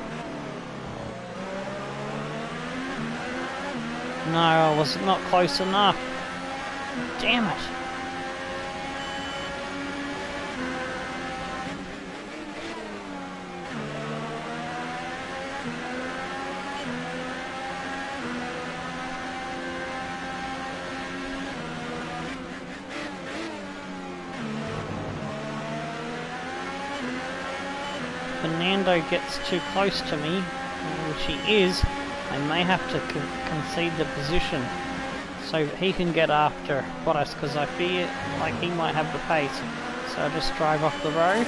No, I was not close enough. Damn it. Fernando gets too close to me, which he is. I may have to concede the position so he can get after Bottas, because I fear like he might have the pace. So I'll just drive off the road.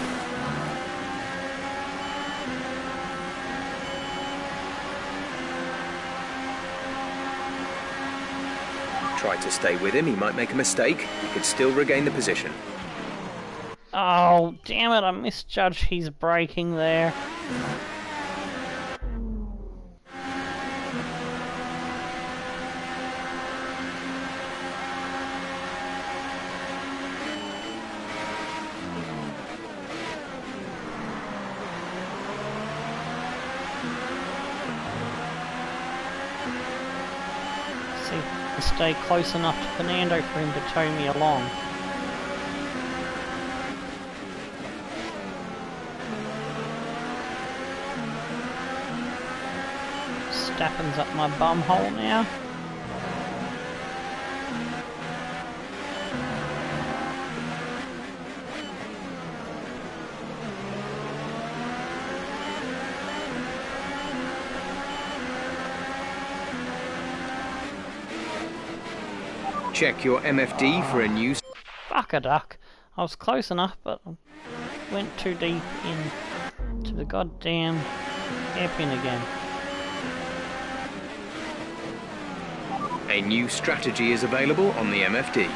Try to stay with him, he might make a mistake. He could still regain the position. Oh, damn it, I misjudged his braking there. See, I stay close enough to Fernando for him to tow me along. Stappen's up my bum hole now. Check your MFD for a new... Fuck a duck. I was close enough, but went too deep into the goddamn hairpin again. A new strategy is available on the MFD.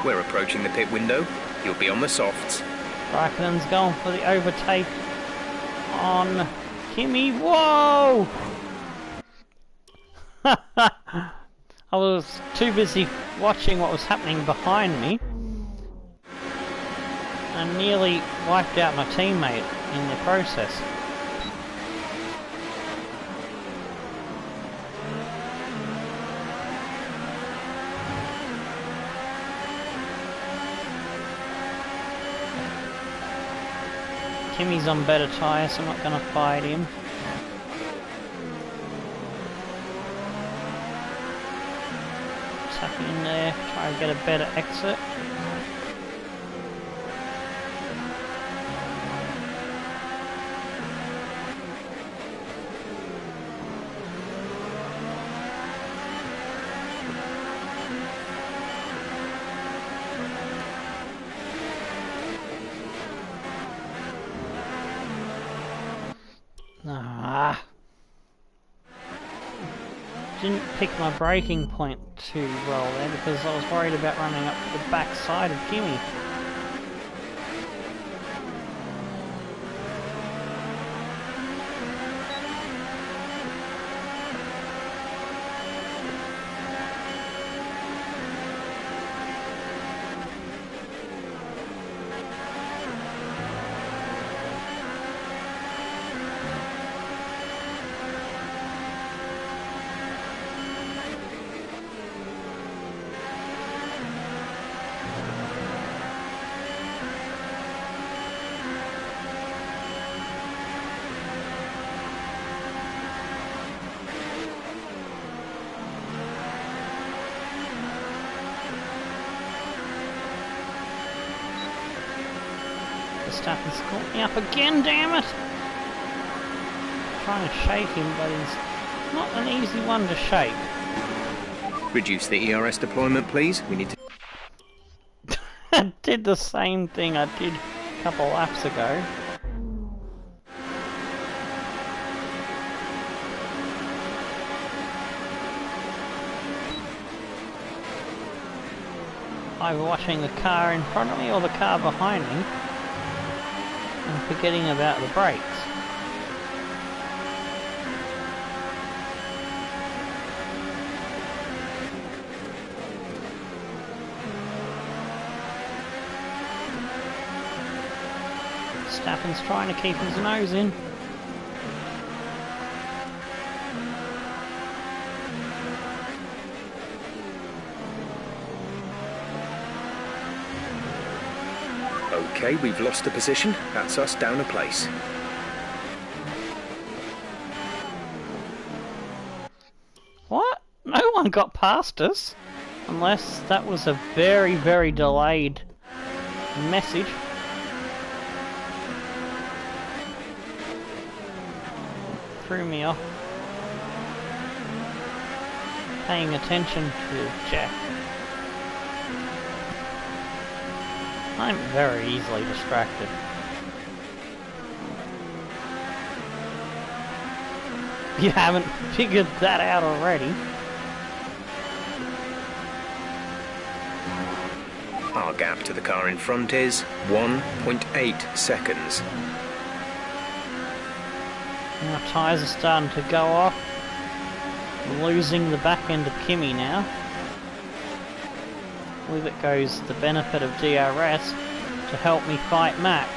We're approaching the pit window. You'll be on the softs. Raikkonen's going for the overtake on Kimi. Whoa! I was too busy watching what was happening behind me. I nearly wiped out my teammate in the process. Kimi's on better tyres, so I'm not going to fight him. Tap in there, try to get a better exit. Ah. Didn't pick my braking point too well there because I was worried about running up the back side of Kimmy. Verstappen's caught me up again, damn it! Trying to shake him, but he's not an easy one to shake. Reduce the ERS deployment, please. We need to... I did the same thing I did a couple laps ago. Either watching the car in front of me or the car behind me and forgetting about the brakes. Verstappen's trying to keep his nose in. Okay, we've lost a position. That's us down a place. What? No one got past us. Unless that was a very, very delayed message. Threw me off. Paying attention to Jack. I'm very easily distracted. You haven't figured that out already. Our gap to the car in front is 1.8 seconds. Our tyres are starting to go off. I'm losing the back end of Kimmy now. With it goes the benefit of DRS to help me fight Max.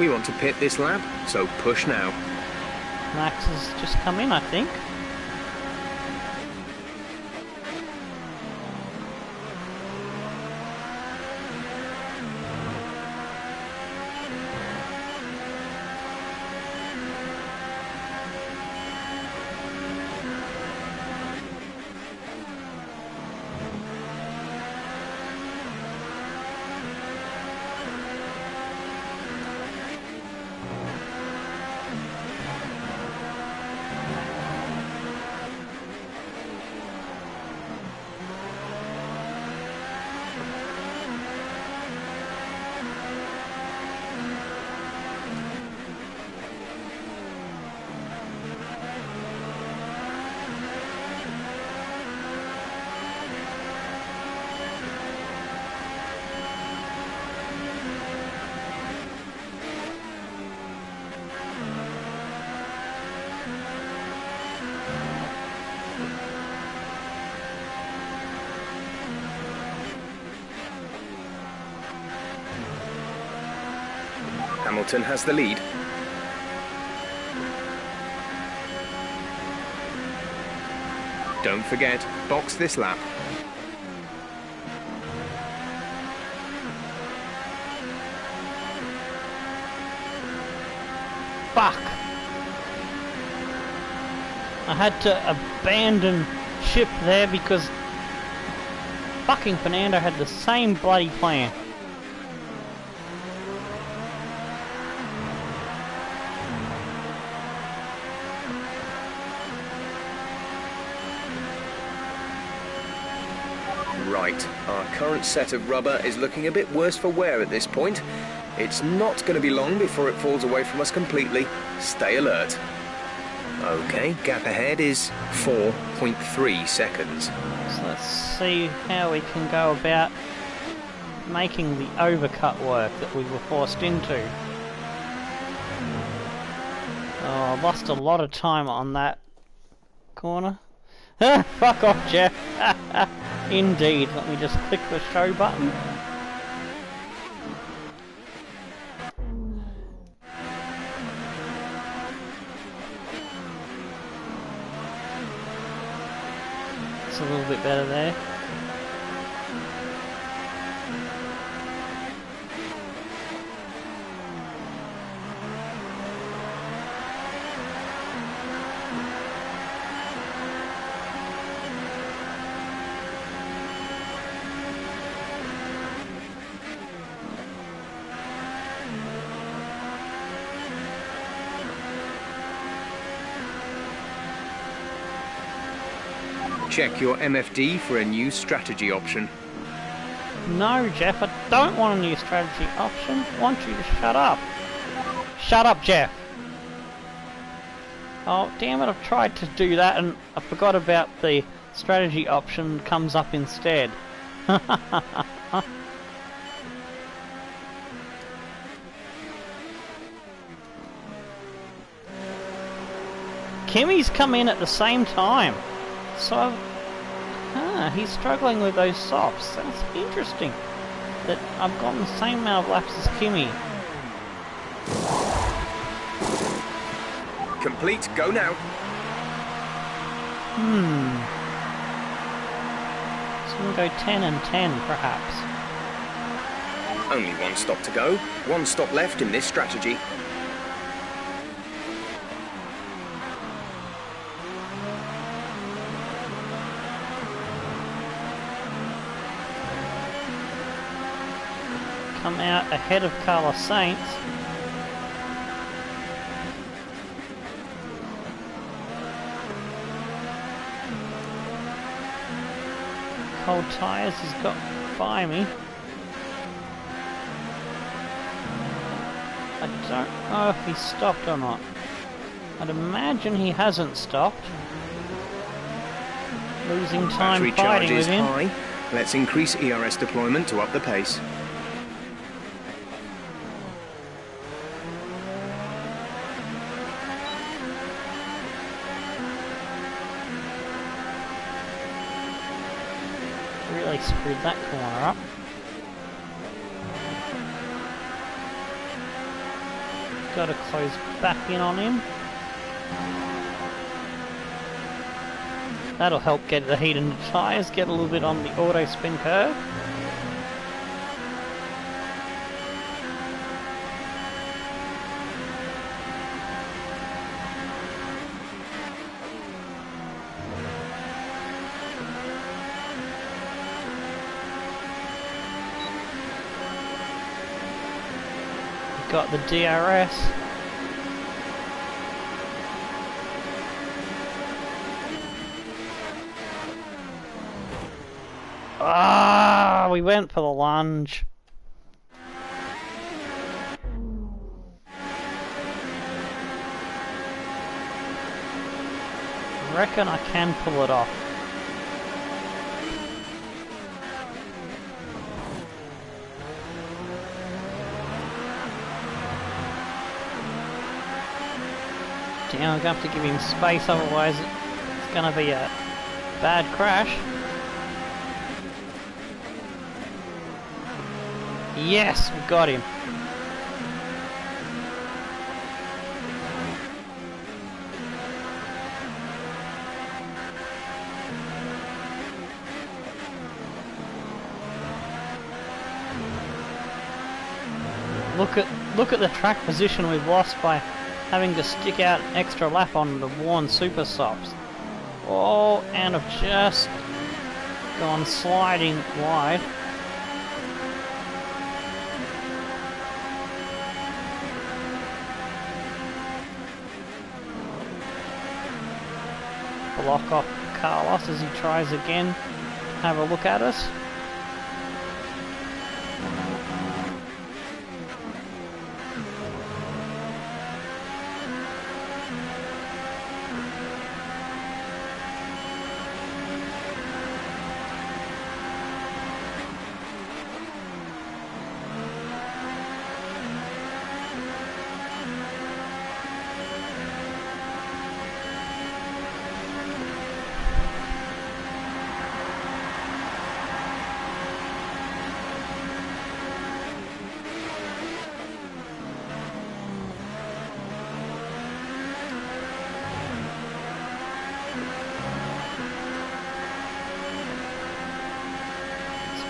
We want to pit this lap, so push now. Max has just come in, I think. Hamilton has the lead. Don't forget, box this lap. Fuck! I had to abandon ship there because fucking Fernando had the same bloody plan. Right, our current set of rubber is looking a bit worse for wear at this point. It's not going to be long before it falls away from us completely. Stay alert. Okay, gap ahead is 4.3 seconds. So let's see how we can go about making the overcut work that we were forced into. Oh, I lost a lot of time on that corner. Fuck off, Jeff. Indeed. Let me just click the show button. It's a little bit better there. Check your MFD for a new strategy option. No, Jeff, I don't want a new strategy option. I want you to shut up. Shut up, Jeff. Oh, damn it, I've tried to do that and I forgot about the strategy option comes up instead. Kimmy's come in at the same time. So, he's struggling with those softs. That's interesting. That I've gotten the same amount of laps as Kimmy. Complete, go now. So we'll go 10 and 10, perhaps. Only one stop to go. One stop left in this strategy. Come out ahead of Carlos Sainz. Cold tyres has got by me. I don't know if he stopped or not. I'd imagine he hasn't stopped. Losing time Battery charge fighting is with him. high. Let's increase ERS deployment to up the pace. Really screwed that corner up. Got to close back in on him. That'll help get the heat in the tyres, get a little bit on the auto spin curve. Got the DRS. Ah, we went for the lunge. Reckon I can pull it off. Damn, I'm going to have to give him space, otherwise it's going to be a bad crash. Yes, we got him. Look at the track position we've lost by having to stick out an extra lap on the worn super softs. Oh, and I've just gone sliding wide. Block off Carlos as he tries again to have a look at us.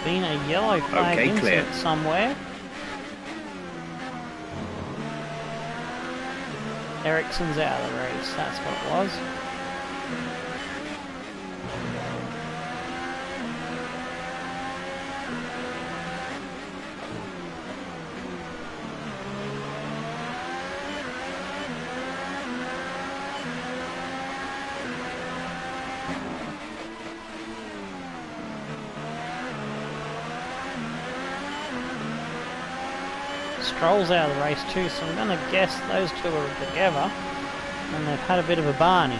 been a yellow flag Okay, clear. incident somewhere. Ericsson's out of the race, that's what it was. Stroll's out of the race too, so I'm going to guess those two are together and they've had a bit of a Barney.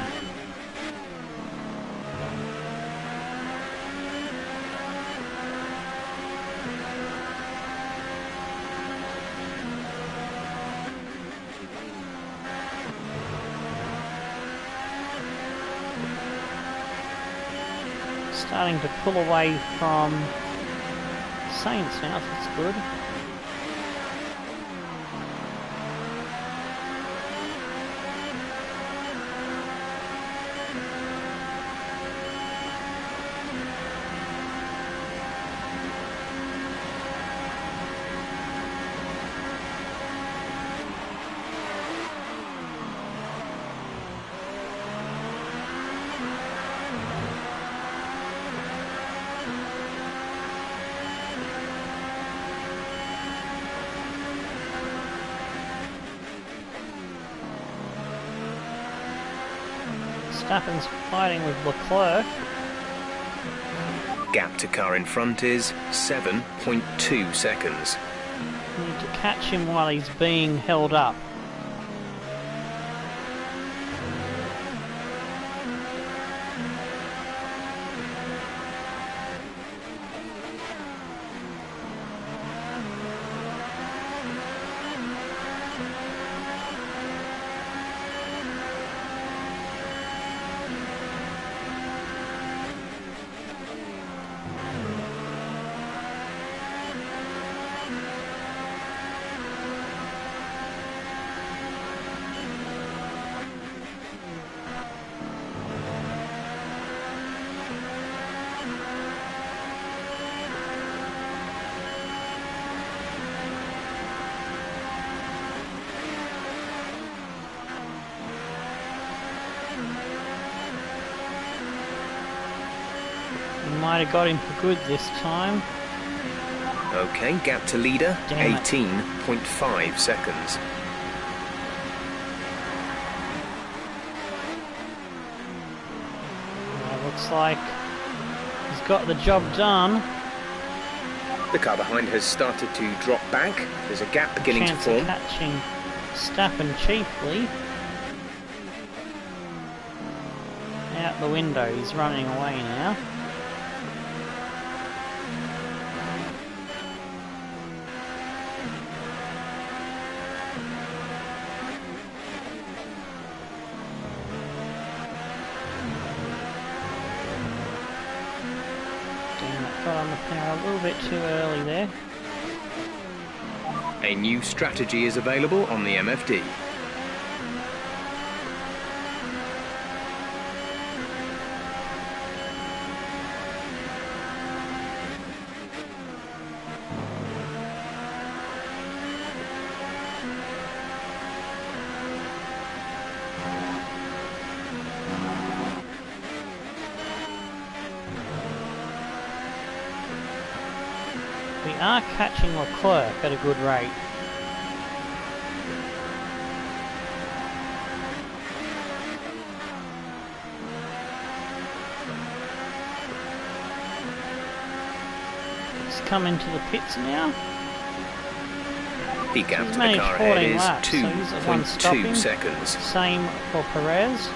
Starting to pull away from Saints now, that's good. Verstappen's fighting with Leclerc. Gap to car in front is 7.2 seconds. Need to catch him while he's being held up. Might have got him for good this time. Okay, gap to leader, Damn it. 18.5 seconds. Looks like he's got the job done. The car behind has started to drop back. There's a gap beginning Chance to of form. catching Stappen cheaply. Out the window, he's running away now. Got on the power a little bit too early there. A new strategy is available on the MFD. We are catching Leclerc at a good rate. He's come into the pits now. The gap He's to the managed car 14 ahead is laps, so he's at one 2.2 stopping. seconds. Same for Perez.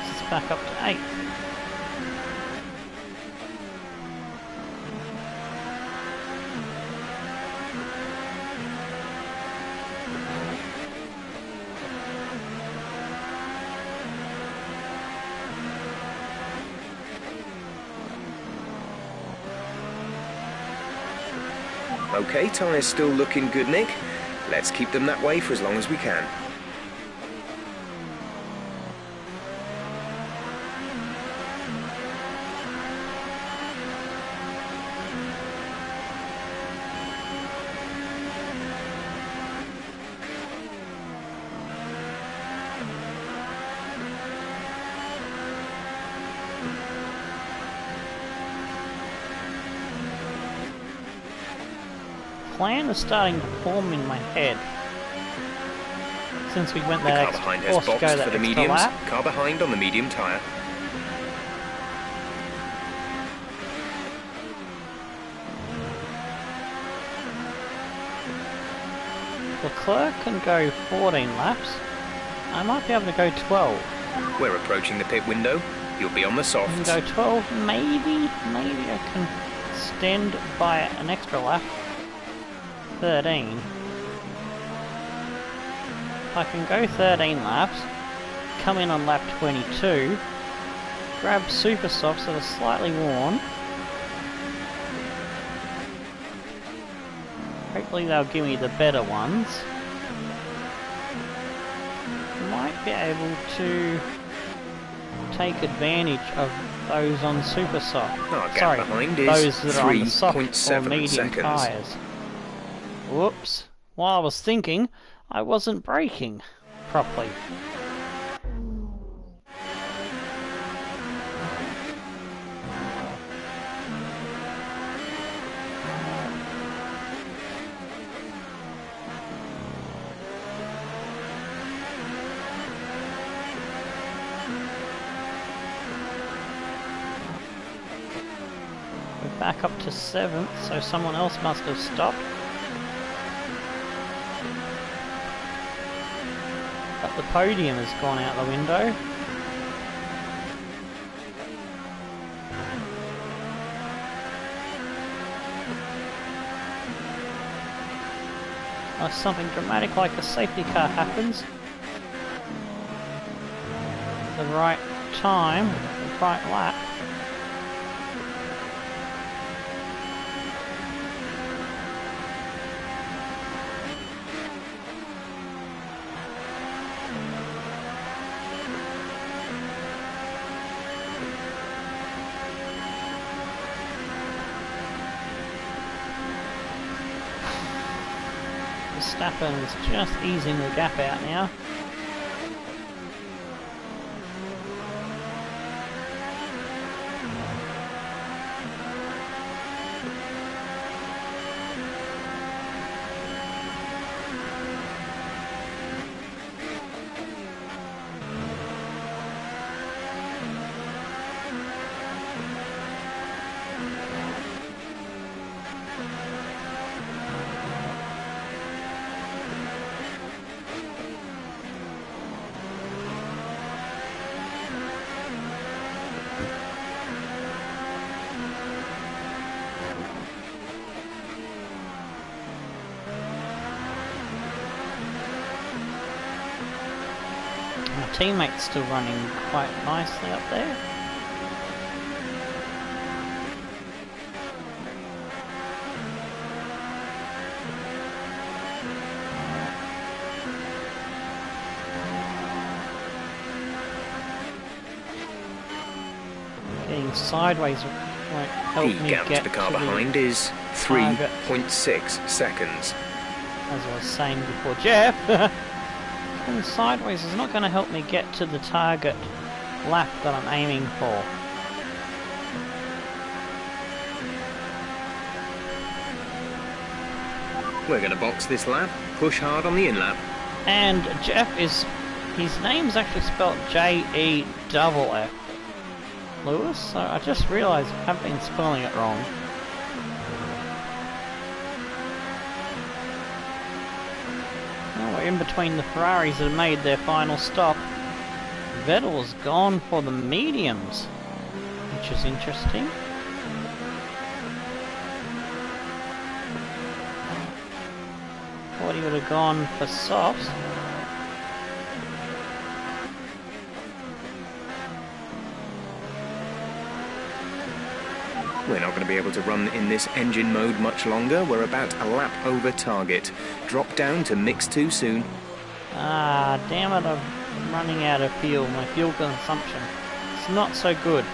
It's back up to 8th. Okay, tyres still looking good, Nick. Let's keep them that way for as long as we can. Plan is starting to form in my head. Since we went The that car behind has forced to go boxed that for the extra mediums. lap. Car behind on the medium tyre. Leclerc can go 14 laps. I might be able to go 12. We're approaching the pit window. You'll be on the I can softs. go 12, maybe I can extend by an extra lap. 13. If I can go 13 laps, come in on lap 22, grab super softs that are slightly worn. Hopefully they'll give me the better ones. Might be able to take advantage of those on super soft. Our gap Sorry, behind is those that are on the soft or 3.7 medium seconds. tyres. Whoops. While I was thinking, I wasn't braking properly. We're back up to 7th, so someone else must have stopped. But the podium has gone out the window. Unless something dramatic like a safety car happens. The right time, the right lap. Verstappen is just easing the gap out now. My teammate's still running quite nicely up there. Getting sideways won't help The me gap get to the car to behind is target. 3.6 seconds. As I was saying before, Jeff, going sideways is not going to help me get to the target lap that I'm aiming for. We're going to box this lap, push hard on the in-lap. And Jeff is, his name's actually spelled Jeff Lewis, so I just realised I've been spelling it wrong. Well, we're in between the Ferraris that have made their final stop. Vettel's gone for the mediums, which is interesting. Thought he would have gone for softs. We're not going to be able to run in this engine mode much longer. We're about a lap over target. Drop down to mix too soon. Ah, damn it, I'm running out of fuel. My fuel consumption. It's not so good.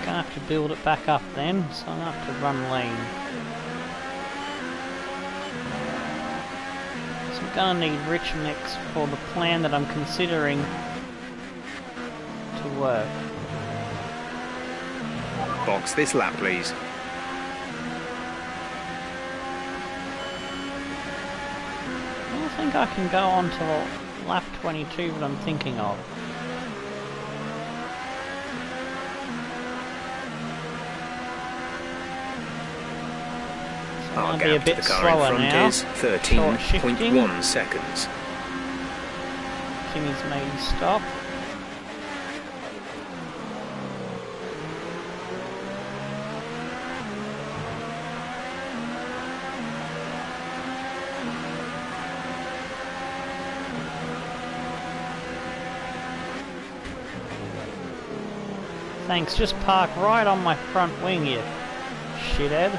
Gonna have to build it back up then, so I'm gonna have to run lean. So I'm gonna need rich mix for the plan that I'm considering to work. Box this lap, please. I don't think I can go on to lap 22 that I'm thinking of. Our Be a gap bit to the car slower in front now. is 13.1 seconds. Kimmy's made him stop. Thanks, just park right on my front wing, you shithead.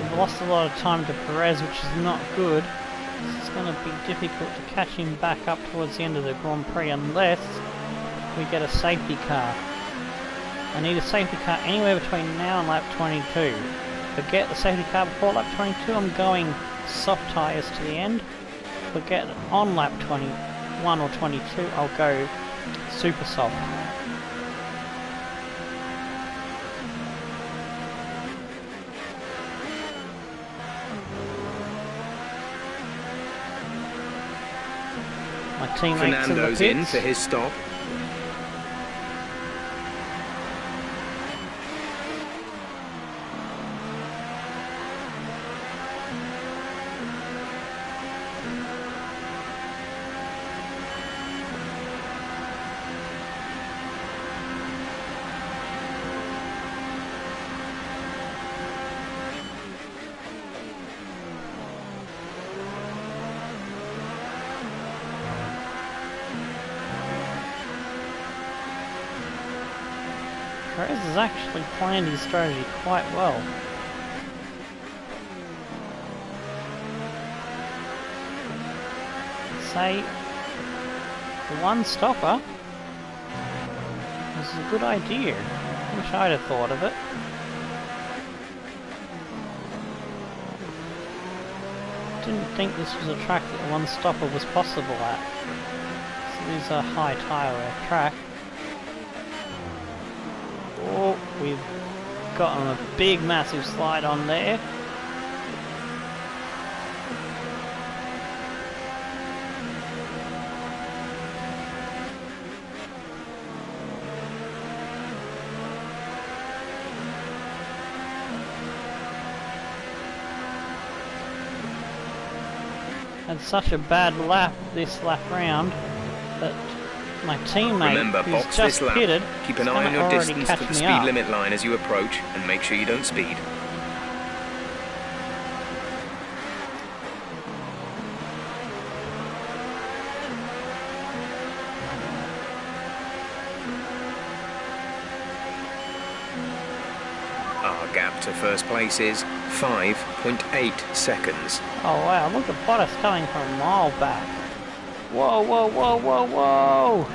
We've lost a lot of time to Perez, which is not good. It's going to be difficult to catch him back up towards the end of the Grand Prix unless we get a safety car. I need a safety car anywhere between now and lap 22. Forget the safety car before lap 22, I'm going soft tyres to the end. Forget on lap 21 or 22, I'll go super soft. My teammates Fernando's in the in pits. for his stop. Perez has actually planned his strategy quite well. Say, the one stopper was a good idea. I wish I'd have thought of it. Didn't think this was a track that the one stopper was possible at. So this is a high tyre wear track. Oh, we've gotten a big massive slide on there. Had such a bad lap this lap round that my teammate, Remember, who's box just this lap. pitted, Keep is an eye gonna on your already distance catch to the me speed up. limit line as you approach, and make sure you don't speed. Our gap to first place is 5.8 seconds. Oh wow, look at Bottas coming from a mile back. Whoa, whoa, whoa, whoa, whoa!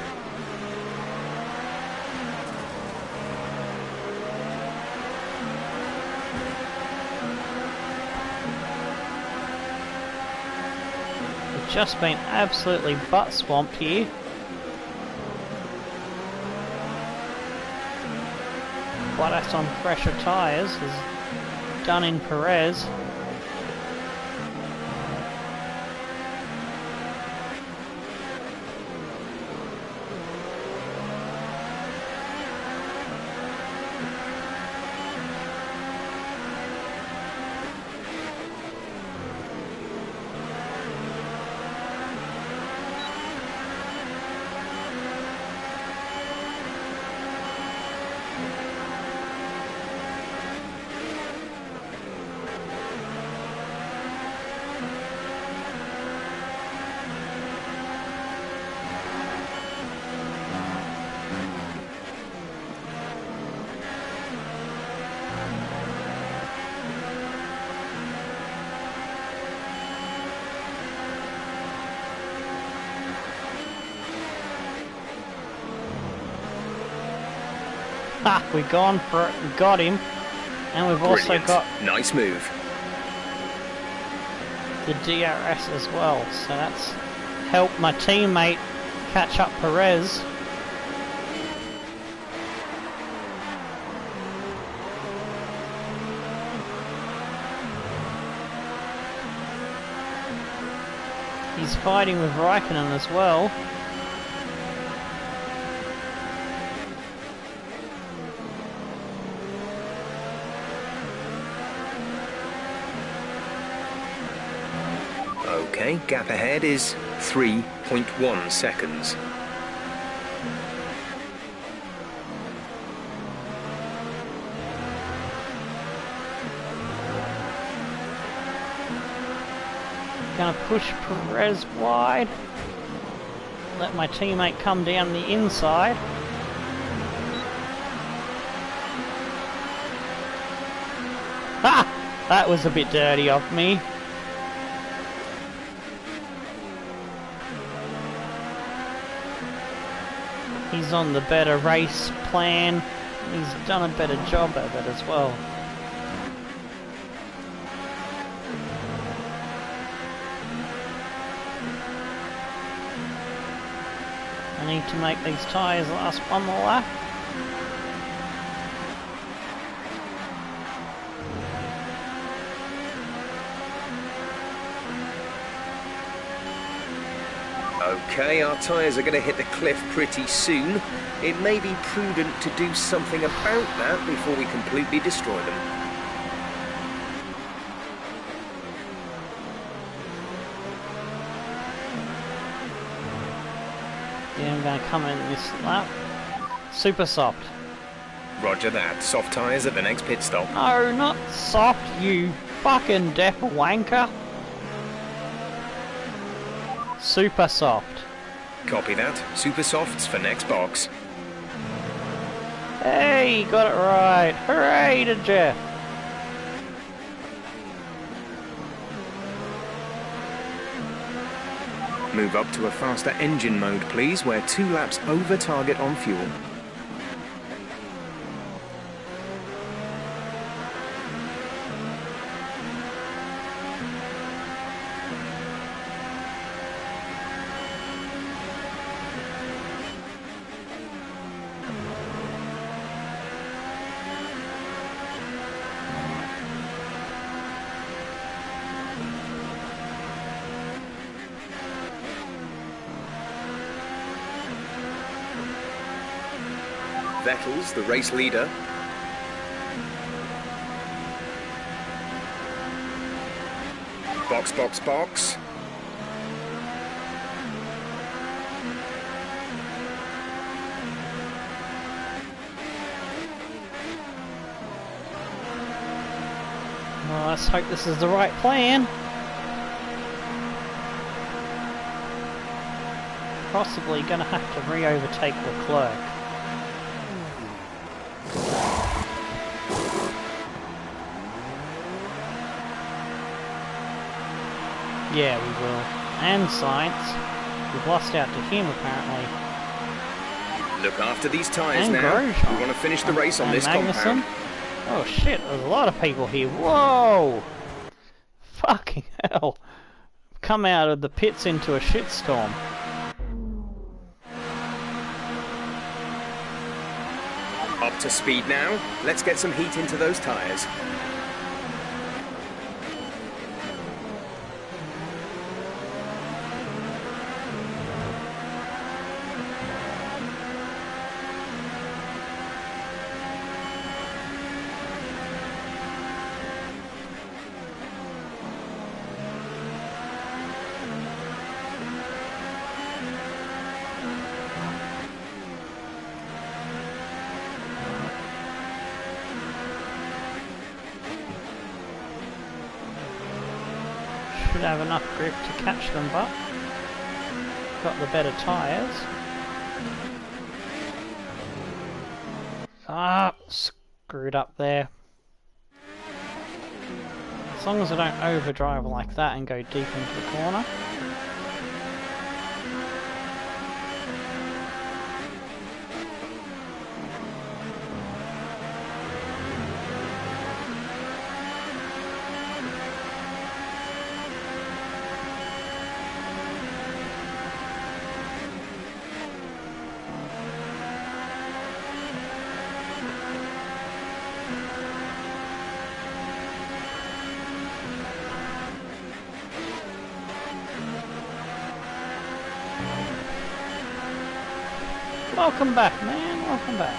We've just been absolutely butt swamped here. Bottas on fresher tyres has done in Perez. Ha! We've gone for it. We got him. And we've also Brilliant. got Nice move. the DRS as well. So that's helped my teammate catch up Perez. He's fighting with Raikkonen as well. Okay, gap ahead is 3.1 seconds. Gonna push Perez wide. Let my teammate come down the inside. Ha! That was a bit dirty of me. He's on the better race plan. He's done a better job of it as well. I need to make these tyres last one more lap. Okay, our tyres are going to hit the cliff pretty soon. It may be prudent to do something about that before we completely destroy them. Yeah, I'm going to come in this lap. Super soft. Roger that. Soft tyres at the next pit stop. No, not soft, you fucking deaf wanker. Super soft. Copy that. Super softs for next box. Hey, got it right. Hooray to Jeff. Move up to a faster engine mode, please, where 2 laps over target on fuel. Vettel's the race leader. Box, box, box. Well, let's hope this is the right plan. Possibly gonna have to re-overtake Leclerc. Yeah, we will. And Sainz. We've lost out to him, apparently. Look after these tyres And now. Grosjean. We want to finish the race on And this Magnussen. compound. Oh shit, there's a lot of people here. Whoa! Fucking hell. Come out of the pits into a shitstorm. Up to speed now. Let's get some heat into those tyres. Should have enough grip to catch them, but got the better tyres. Ah, screwed up there. As long as I don't overdrive like that and go deep into the corner. Welcome back, man. Welcome back.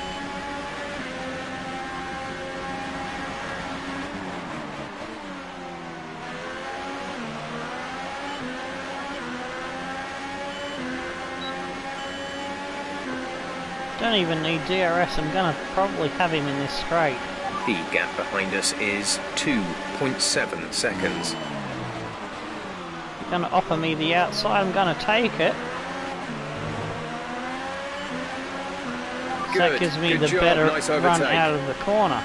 Don't even need DRS. I'm gonna probably have him in this straight. The gap behind us is 2.7 seconds. You're gonna offer me the outside. I'm gonna take it. Good. That gives me Good the job. better Nice run overtake. out of the corner.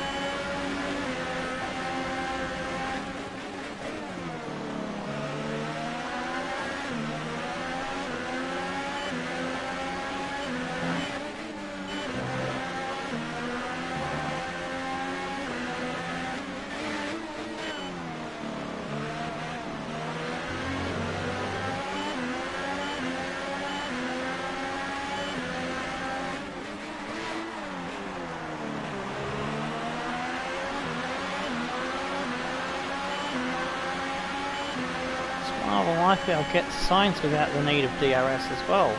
More likely I'll get signs without the need of DRS as well.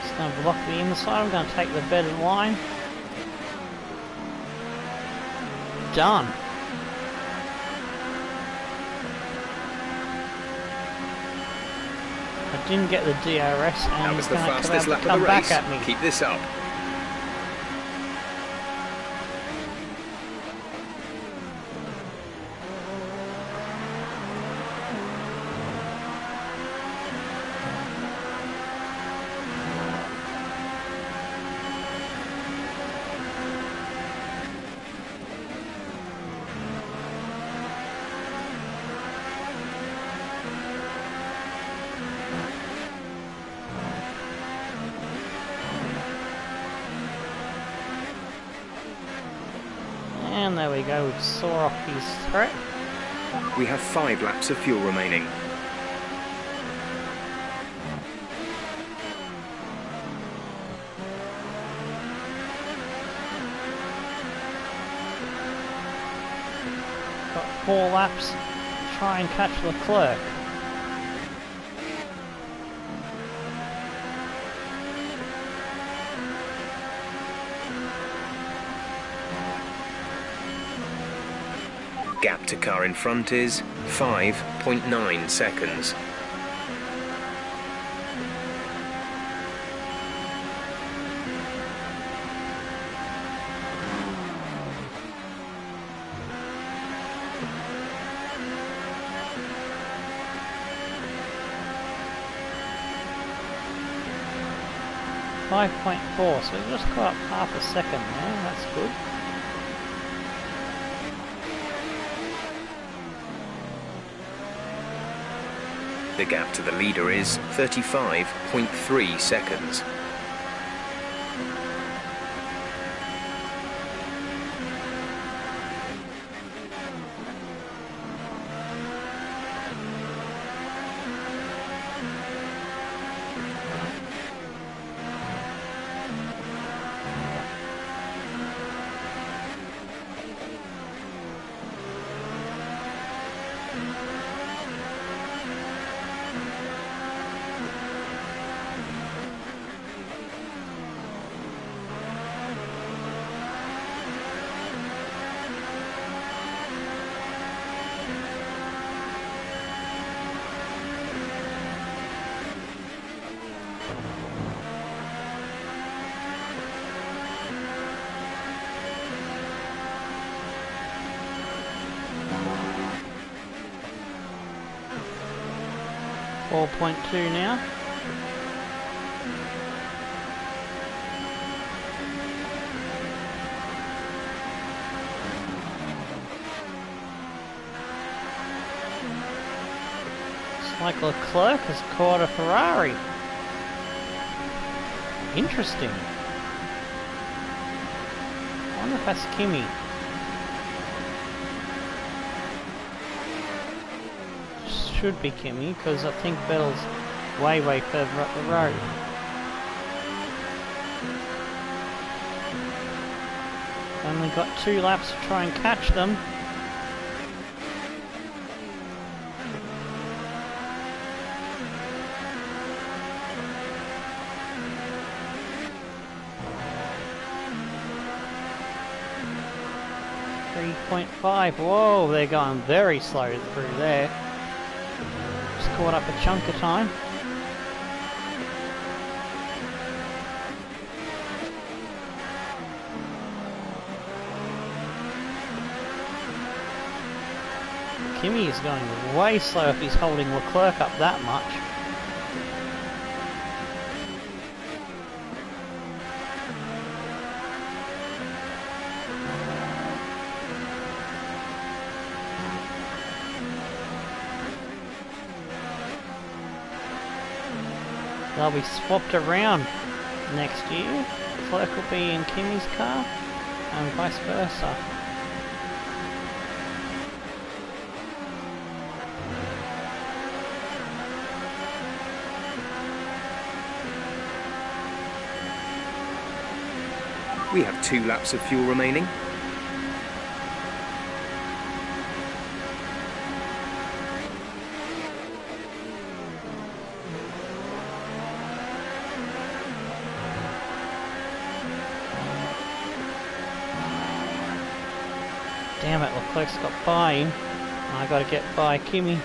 Just going to block the inside. I'm going to take the better line. Done. I didn't get the DRS and That was he's the going to fastest lap of the come back race. at me. Keep this up. And there we go, we've saw off his threat. We have 5 laps of fuel remaining. Got 4 laps. Try and catch Leclerc. Gap to car in front is 5.9 seconds. .4, so we just got up half a second there, that's good. The gap to the leader is 35.3 seconds. .2 now. It's like Leclerc has caught a Ferrari. Interesting. I wonder if that's Kimi. should be Kimi, because I think Vettel's way further up the road. Only got 2 laps to try and catch them. .5. Whoa, they're going very slow through there. Just caught up a chunk of time. Kimi is going way slow if he's holding Leclerc up that much. They'll be swapped around next year. Leclerc will be in Kimi's car and vice versa. We have 2 laps of fuel remaining. Damn it, Leclerc's got by him. I gotta get by Kimi.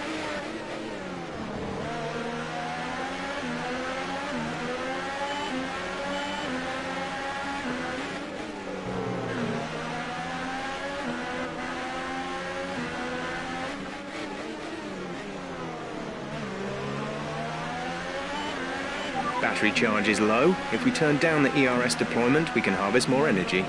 Battery charge is low. If we turn down the ERS deployment, we can harvest more energy.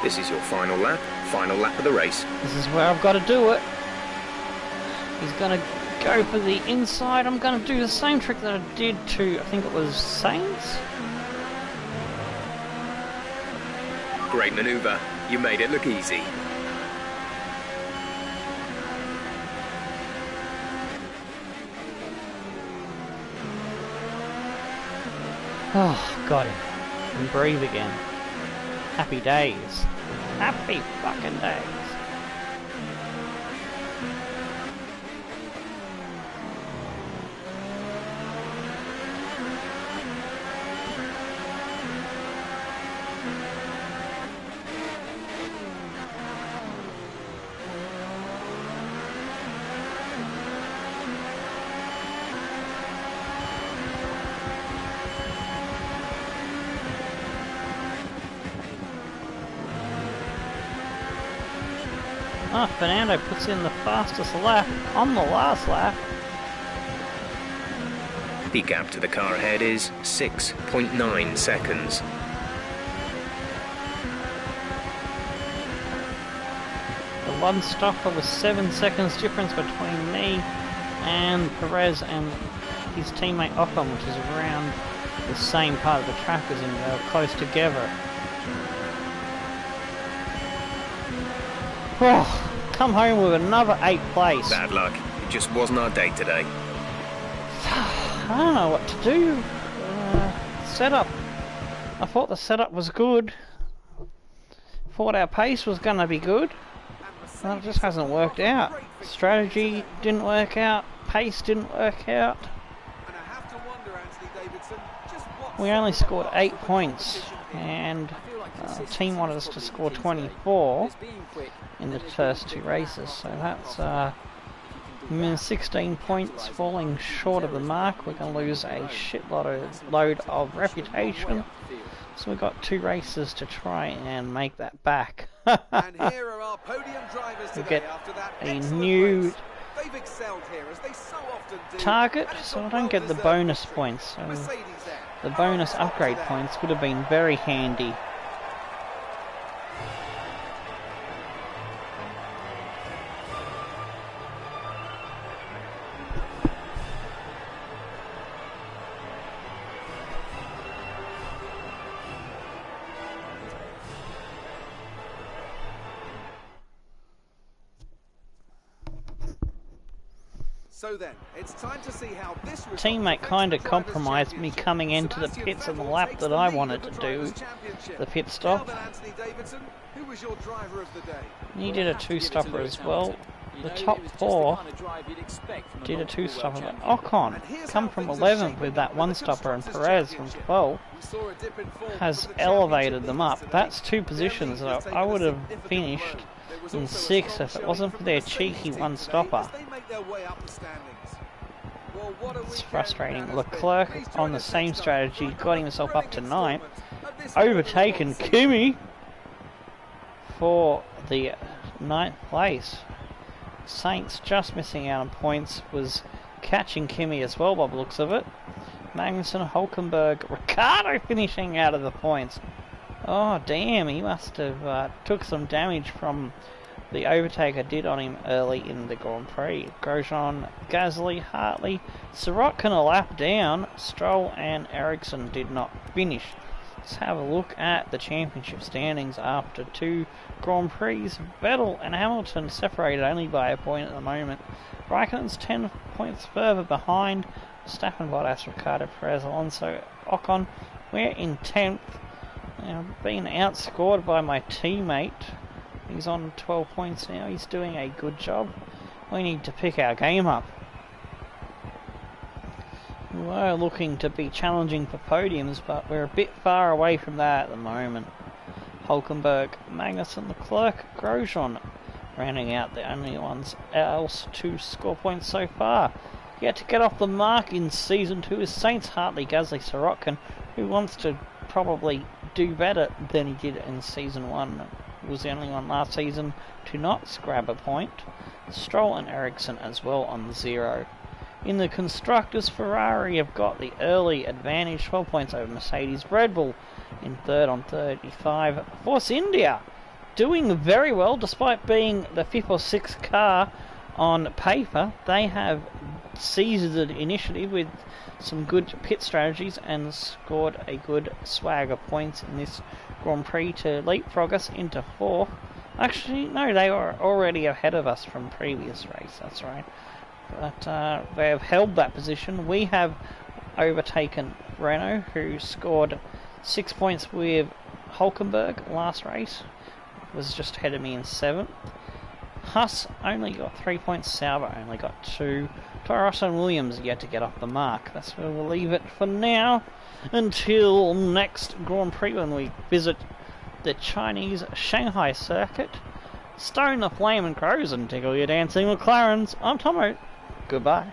This is your final lap of the race. This is where I've got to do it. He's going to go for the inside. I'm going to do the same trick that I did to, I think it was Sainz. Great manoeuvre. You made it look easy. Oh, got him. And breathe again. Happy days. Happy fucking days. Oh, Fernando puts in the fastest lap on the last lap. The gap to the car ahead is 6.9 seconds. The one stopper was 7 seconds difference between me and Perez and his teammate Ocon, which is around the same part of the track as him. They were close together. Oh, come home with another 8th place. Bad luck. It just wasn't our day today. I don't know what to do. Setup. I thought the setup was good. Thought our pace was going to be good. Well, it just hasn't worked out. Strategy didn't work out. Pace didn't work out. We only scored 8 points. And the team wanted us to score 24 in the first 2 races. So that's And 16 points, falling short of the mark. We're going to lose a load of reputation. So we've got 2 races to try and make that back. And here are our podium drivers We'll today get after that a excellent new race. They've excelled here, as they so often do, target, and it's so a I don't get the well-deserved bonus victory. points. So Mercedes there. the bonus upgrade points would have been very handy. So then, it's time to see how this result Teammate affects kind the of Drivers' compromised me Championship. coming into the Sebastian pits in the Vettel lap takes that the I lead wanted of to the do, Drivers' Championship. the pit Now stop. then, Anthony Davidson, who was your driver of the day? He did a 2-stopper as well. The top 4 did a 2-stopper, but Ocon come from 11th with that 1-stopper, and Perez from 12 has elevated them up. That's 2 positions that I would have finished in 6th if it wasn't for their cheeky 1-stopper. It's frustrating. Leclerc on the same strategy got himself up to 9th, overtaken Kimi for the 9th place. Saints just missing out on points, was catching Kimi as well by the looks of it. Magnussen, Hulkenberg, Ricciardo finishing out of the points. Oh damn, he must have took some damage from the overtake I did on him early in the Grand Prix. Grosjean, Gasly, Hartley, Sirotkin a lap down. Stroll and Ericsson did not finish. Let's have a look at the championship standings after 2 Grand Prix. Vettel and Hamilton separated only by a point at the moment. Raikkonen's 10 points further behind. Verstappen, Bottas, Ricciardo, Perez, Alonso, Ocon. We're in 10th. Being outscored by my teammate. He's on 12 points now. He's doing a good job. We need to pick our game up. We're looking to be challenging for podiums, but we're a bit far away from that at the moment. Hulkenberg, Magnussen, Leclerc, Grosjean rounding out the only ones else to score points so far. Yet to get off the mark in Season 2 is Saints, Hartley, Gasly, Sirotkin, who wants to probably do better than he did in Season 1. He was the only one last season to not grab a point. Stroll and Ericsson as well on 0. In the Constructors, Ferrari have got the early advantage, 12 points over Mercedes. Red Bull in 3rd on 35. Force India doing very well despite being the 5th or 6th car on paper. They have seized the initiative with some good pit strategies and scored a good swag of points in this Grand Prix to leapfrog us into 4th. Actually, no, they were already ahead of us from previous race, that's right. But they have held that position. We have overtaken Renault, who scored 6 points with Hulkenberg last race. Was just ahead of me in 7th. Haas only got 3 points. Sauber only got 2. Toro Rosso and Williams yet to get off the mark. That's where we'll leave it for now. Until next Grand Prix when we visit the Chinese Shanghai circuit. Stone the flame and crows and tickle your dancing McLarens. I'm Tomo. Goodbye.